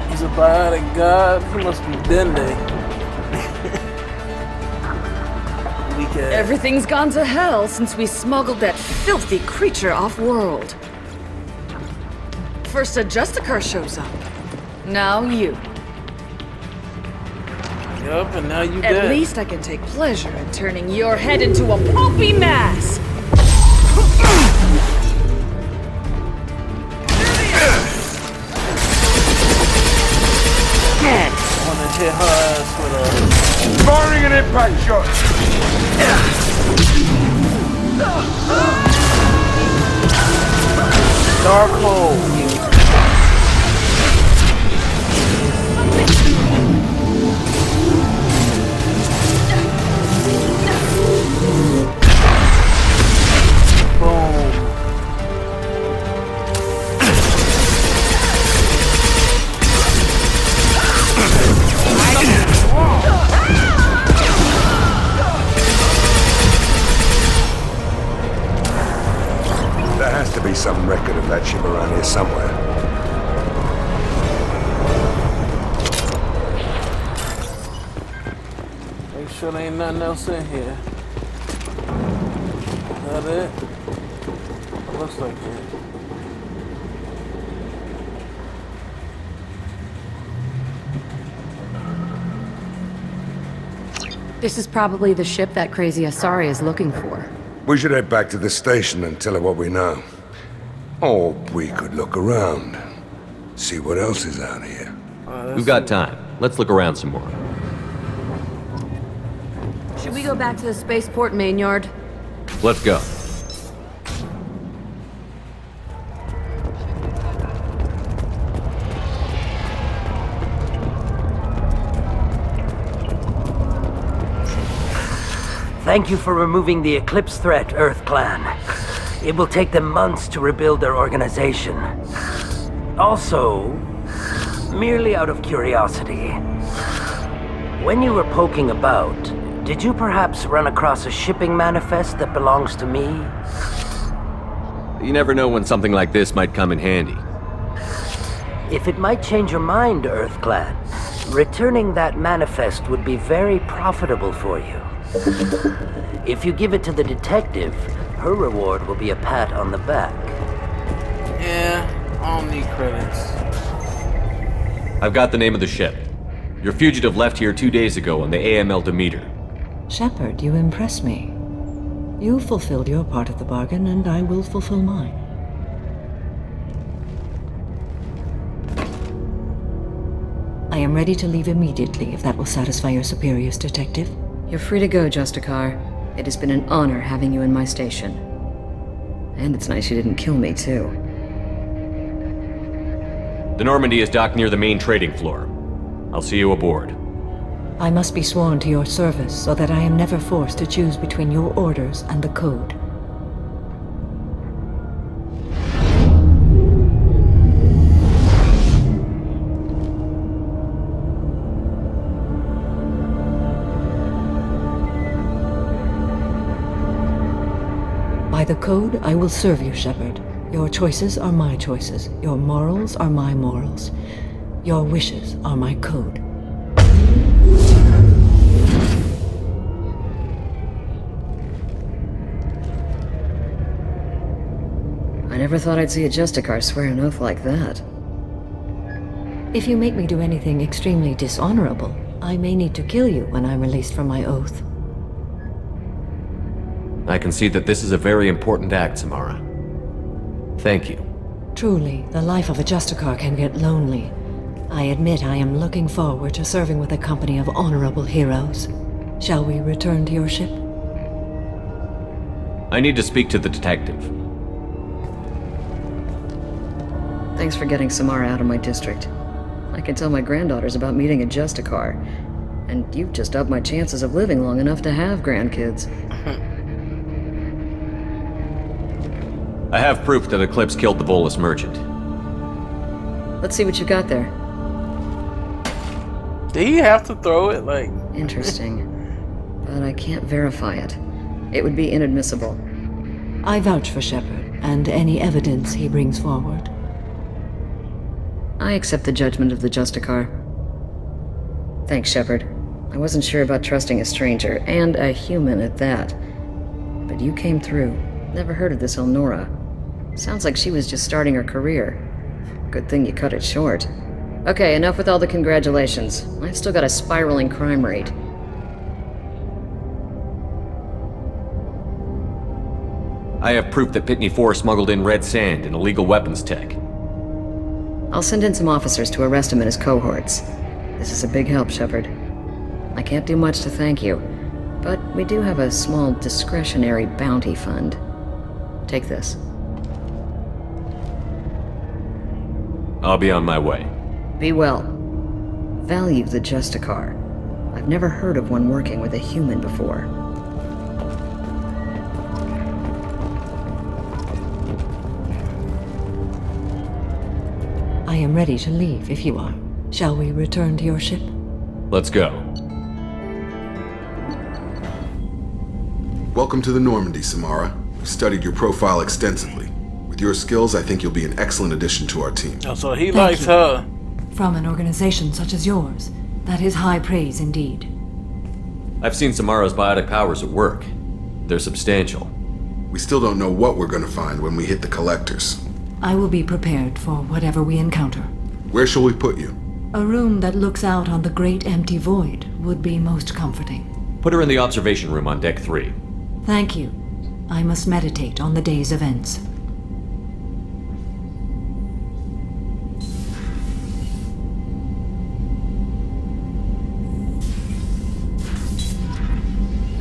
He's a biotic god. He must be Dende. Everything's gone to hell since we smuggled that filthy creature off-world. First a Justicar shows up. Now you. Yup, and now you At dead. least I can take pleasure in turning your head into a pulpy mass! I wanna hit her ass with a... Firing an impact shot! Dark hole. There has to be some record of that ship around here somewhere. Make sure there ain't nothing else in here. Is that it? Looks like it. This is probably the ship that crazy Asari is looking for. We should head back to the station and tell her what we know. Or we could look around. See what else is out here. We've got time. Let's look around some more. Should we go back to the spaceport main yard? Let's go. Thank you for removing the Eclipse threat, Earth Clan. It will take them months to rebuild their organization. Also, merely out of curiosity, when you were poking about, did you perhaps run across a shipping manifest that belongs to me? You never know when something like this might come in handy. If it might change your mind, Earth Clan, returning that manifest would be very profitable for you. If you give it to the detective, her reward will be a pat on the back. Yeah, I don't need credits. I've got the name of the ship. Your fugitive left here 2 days ago on the AML Demeter. Shepard, you impress me. You fulfilled your part of the bargain, and I will fulfill mine. I am ready to leave immediately if that will satisfy your superiors, Detective. You're free to go, Justicar. It has been an honor having you in my station. And it's nice you didn't kill me, too. The Normandy is docked near the main trading floor. I'll see you aboard. I must be sworn to your service so that I am never forced to choose between your orders and the Code. By the Code, I will serve you, Shepard. Your choices are my choices. Your morals are my morals. Your wishes are my code. I never thought I'd see a Justicar swear an oath like that. If you make me do anything extremely dishonorable, I may need to kill you when I'm released from my oath. I can see that this is a very important act, Samara. Thank you. Truly, the life of a Justicar can get lonely. I admit I am looking forward to serving with a company of honorable heroes. Shall we return to your ship? I need to speak to the detective. Thanks for getting Samara out of my district. I can tell my granddaughters about meeting a Justicar, and you've just upped my chances of living long enough to have grandkids. I have proof that Eclipse killed the Volus merchant. Let's see what you got there. Do you have to throw it? Like... Interesting. But I can't verify it. It would be inadmissible. I vouch for Shepard, and any evidence he brings forward. I accept the judgment of the Justicar. Thanks, Shepard. I wasn't sure about trusting a stranger, and a human at that. But you came through. Never heard of this Elnora. Sounds like she was just starting her career. Good thing you cut it short. Okay, enough with all the congratulations. I've still got a spiraling crime rate. I have proof that Pitney 4 smuggled in red sand and illegal weapons tech. I'll send in some officers to arrest him and his cohorts. This is a big help, Shepard. I can't do much to thank you, but we do have a small discretionary bounty fund. Take this. I'll be on my way. Be well. Value the Justicar. I've never heard of one working with a human before. I am ready to leave if you are. Shall we return to your ship? Let's go. Welcome to the Normandy, Samara. We've studied your profile extensively. With your skills, I think you'll be an excellent addition to our team. Oh, so he likes her. From an organization such as yours, that is high praise indeed. I've seen Samara's biotic powers at work. They're substantial. We still don't know what we're going to find when we hit the collectors. I will be prepared for whatever we encounter. Where shall we put you? A room that looks out on the great empty void would be most comforting. Put her in the observation room on deck 3. Thank you. I must meditate on the day's events.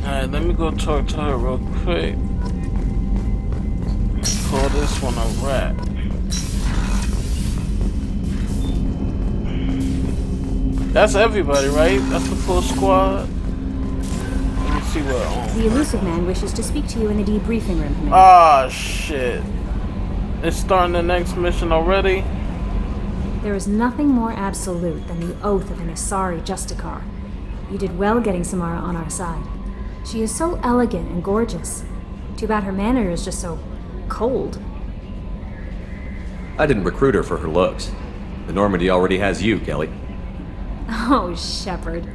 Alright, let me go talk to her real quick. Call this one a rat. That's everybody, right? That's the full squad. Let me see what. The elusive man wishes to speak to you in the debriefing room, Commander. Ah, shit. It's starting the next mission already? There is nothing more absolute than the oath of an Asari Justicar. You did well getting Samara on our side. She is so elegant and gorgeous. Too bad her manner is just so cold. I didn't recruit her for her looks. The Normandy already has you, Kelly. Oh, Shepard.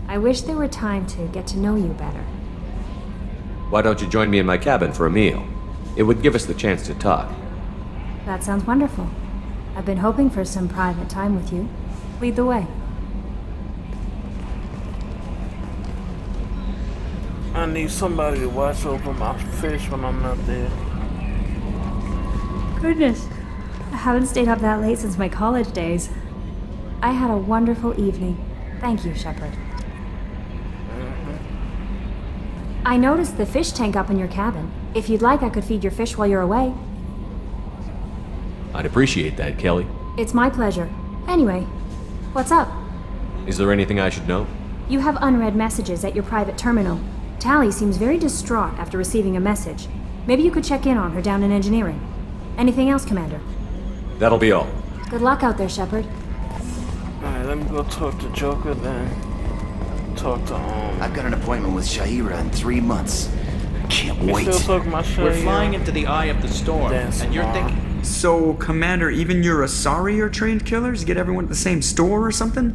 I wish there were time to get to know you better. Why don't you join me in my cabin for a meal? It would give us the chance to talk. That sounds wonderful. I've been hoping for some private time with you. Lead the way. I need somebody to watch over my fish when I'm not there. Goodness. I haven't stayed up that late since my college days. I had a wonderful evening. Thank you, Shepard. I noticed the fish tank up in your cabin. If you'd like, I could feed your fish while you're away. I'd appreciate that, Kelly. It's my pleasure. Anyway, what's up? Is there anything I should know? You have unread messages at your private terminal. Tally seems very distraught after receiving a message. Maybe you could check in on her down in engineering. Anything else, Commander? That'll be all. Good luck out there, Shepard. Alright, let me go talk to Joker, then talk to I've got an appointment with Shaira in 3 months. Can't we wait. still talking about We're Shaira? flying into the eye of the storm, and you're thinking... So, Commander, even your Asari are trained killers? Get everyone at the same store or something?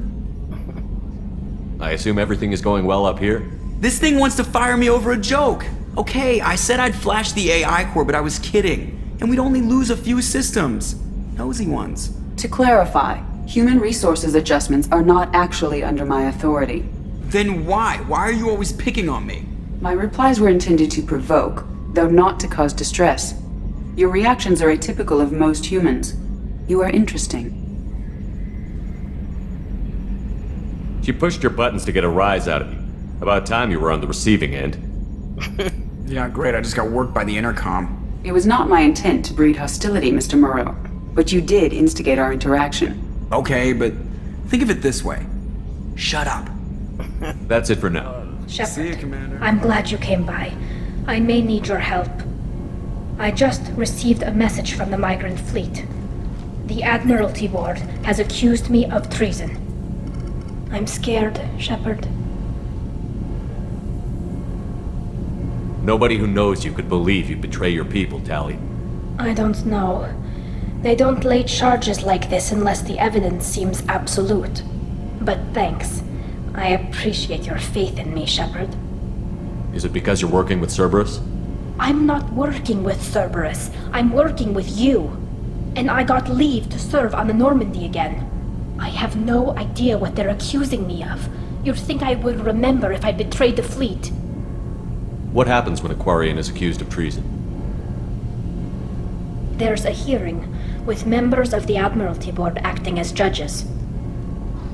I assume everything is going well up here? This thing wants to fire me over a joke. Okay, I said I'd flash the AI core, but I was kidding. And we'd only lose a few systems. Nosy ones. To clarify, human resources adjustments are not actually under my authority. Then why? Why are you always picking on me? My replies were intended to provoke, though not to cause distress. Your reactions are atypical of most humans. You are interesting. You pushed your buttons to get a rise out of me. About time you were on the receiving end. Yeah, great. I just got worked by the intercom. It was not my intent to breed hostility, Mr. Moreau, but you did instigate our interaction. Okay, but think of it this way. Shut up. That's it for now. Shepard, See you, Commander. I'm glad you came by. I may need your help. I just received a message from the migrant fleet. The Admiralty Board has accused me of treason. I'm scared, Shepard. Nobody who knows you could believe you betray your people, Tally. I don't know. They don't lay charges like this unless the evidence seems absolute. But thanks. I appreciate your faith in me, Shepard. Is it because you're working with Cerberus? I'm not working with Cerberus. I'm working with you. And I got leave to serve on the Normandy again. I have no idea what they're accusing me of. You'd think I would remember if I betrayed the fleet. What happens when a Quarian is accused of treason? There's a hearing, with members of the Admiralty Board acting as judges.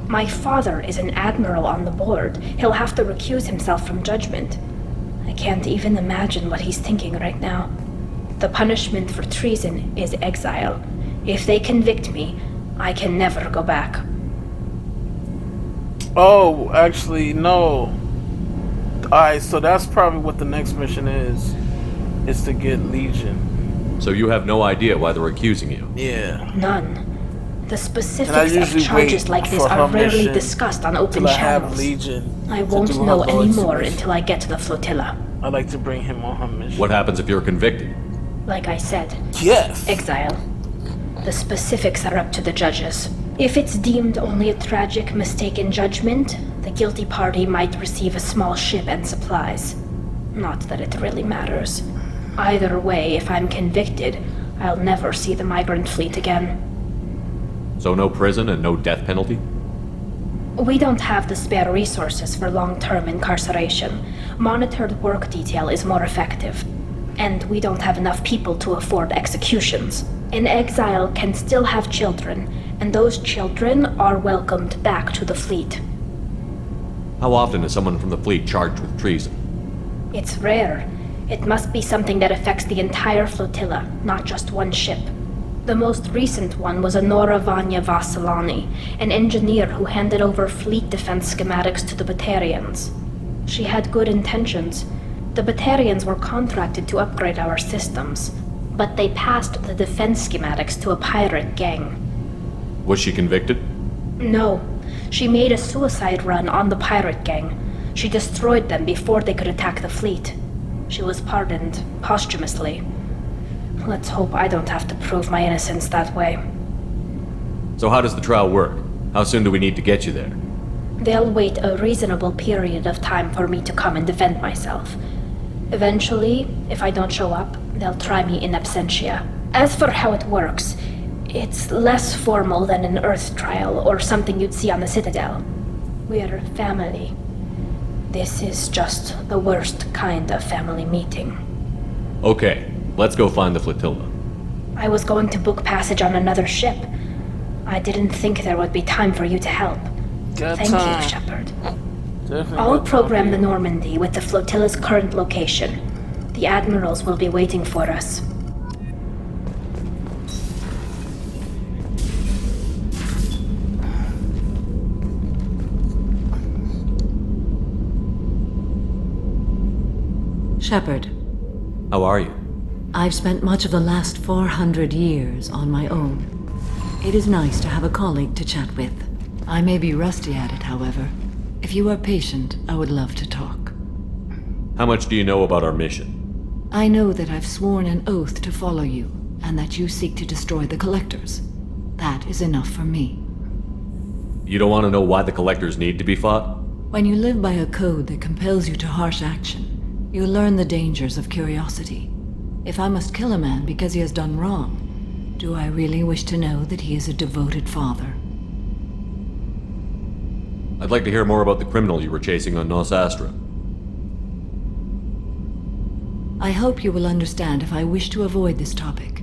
My father is an admiral on the board. He'll have to recuse himself from judgment. I can't even imagine what he's thinking right now. The punishment for treason is exile. If they convict me, I can never go back. Oh, actually, no. Alright, so that's probably what the next mission is to get Legion. So you have no idea why they're accusing you? Yeah. None. The specifics of charges like this are rarely discussed on open channels. I won't know any more until I get to the flotilla. I'd like to bring him on her mission. What happens if you're convicted? Like I said. Yes. Exile. The specifics are up to the judges. If it's deemed only a tragic mistake in judgment, the guilty party might receive a small ship and supplies. Not that it really matters. Either way, if I'm convicted, I'll never see the migrant fleet again. So no prison and no death penalty? We don't have the spare resources for long-term incarceration. Monitored work detail is more effective. And we don't have enough people to afford executions. An exile can still have children, and those children are welcomed back to the fleet. How often is someone from the fleet charged with treason? It's rare. It must be something that affects the entire flotilla, not just one ship. The most recent one was Honora Vanya Vassilani, an engineer who handed over fleet defense schematics to the Batarians. She had good intentions. The Batarians were contracted to upgrade our systems, but they passed the defense schematics to a pirate gang. Was she convicted? No. She made a suicide run on the pirate gang. She destroyed them before they could attack the fleet. She was pardoned posthumously. Let's hope I don't have to prove my innocence that way. So how does the trial work? How soon do we need to get you there? They'll wait a reasonable period of time for me to come and defend myself. Eventually, if I don't show up, they'll try me in absentia. As for how it works, it's less formal than an Earth trial or something you'd see on the Citadel. We're family. This is just the worst kind of family meeting. Okay, let's go find the flotilla. I was going to book passage on another ship. I didn't think there would be time for you to help. Thank you, Shepard. I'll program the Normandy with the flotilla's current location. The admirals will be waiting for us. Shepard. How are you? I've spent much of the last 400 years on my own. It is nice to have a colleague to chat with. I may be rusty at it, however. If you are patient, I would love to talk. How much do you know about our mission? I know that I've sworn an oath to follow you, and that you seek to destroy the Collectors. That is enough for me. You don't want to know why the Collectors need to be fought? When you live by a code that compels you to harsh action, you learn the dangers of curiosity. If I must kill a man because he has done wrong, do I really wish to know that he is a devoted father? I'd like to hear more about the criminal you were chasing on Nos Astra. I hope you will understand if I wish to avoid this topic.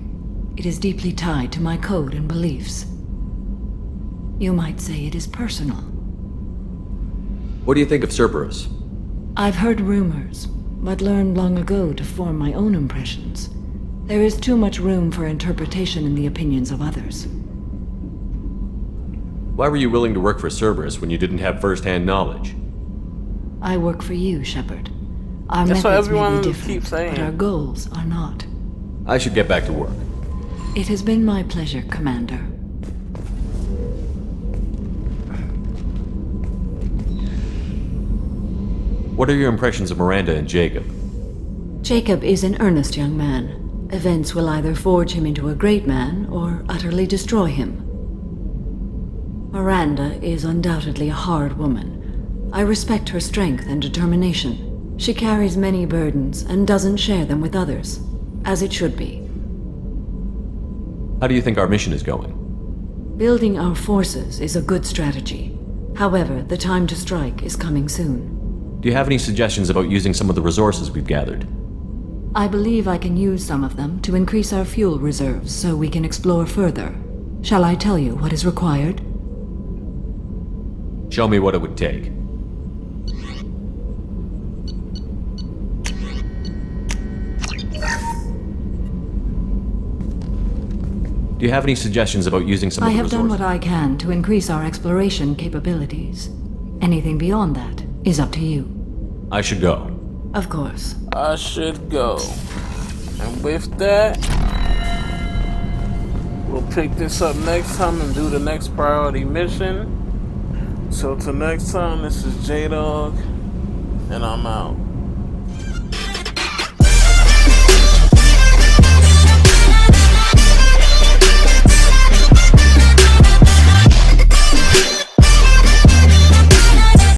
It is deeply tied to my code and beliefs. You might say it is personal. What do you think of Cerberus? I've heard rumors, but learned long ago to form my own impressions. There is too much room for interpretation in the opinions of others. Why were you willing to work for Cerberus when you didn't have first-hand knowledge? I work for you, Shepard. Our That's what methods may everyone be different, keeps saying. but our goals are not. I should get back to work. It has been my pleasure, Commander. What are your impressions of Miranda and Jacob? Jacob is an earnest young man. Events will either forge him into a great man or utterly destroy him. Miranda is undoubtedly a hard woman. I respect her strength and determination. She carries many burdens and doesn't share them with others, as it should be. How do you think our mission is going? Building our forces is a good strategy. However, the time to strike is coming soon. Do you have any suggestions about using some of the resources we've gathered? I believe I can use some of them to increase our fuel reserves so we can explore further. Shall I tell you what is required? Show me what it would take. Do you have any suggestions about using some of the I have resources? done what I can to increase our exploration capabilities. Anything beyond that is up to you. I should go. Of course. I should go. And with that, we'll pick this up next time and do the next priority mission. So till next time, this is J-Dog, and I'm out.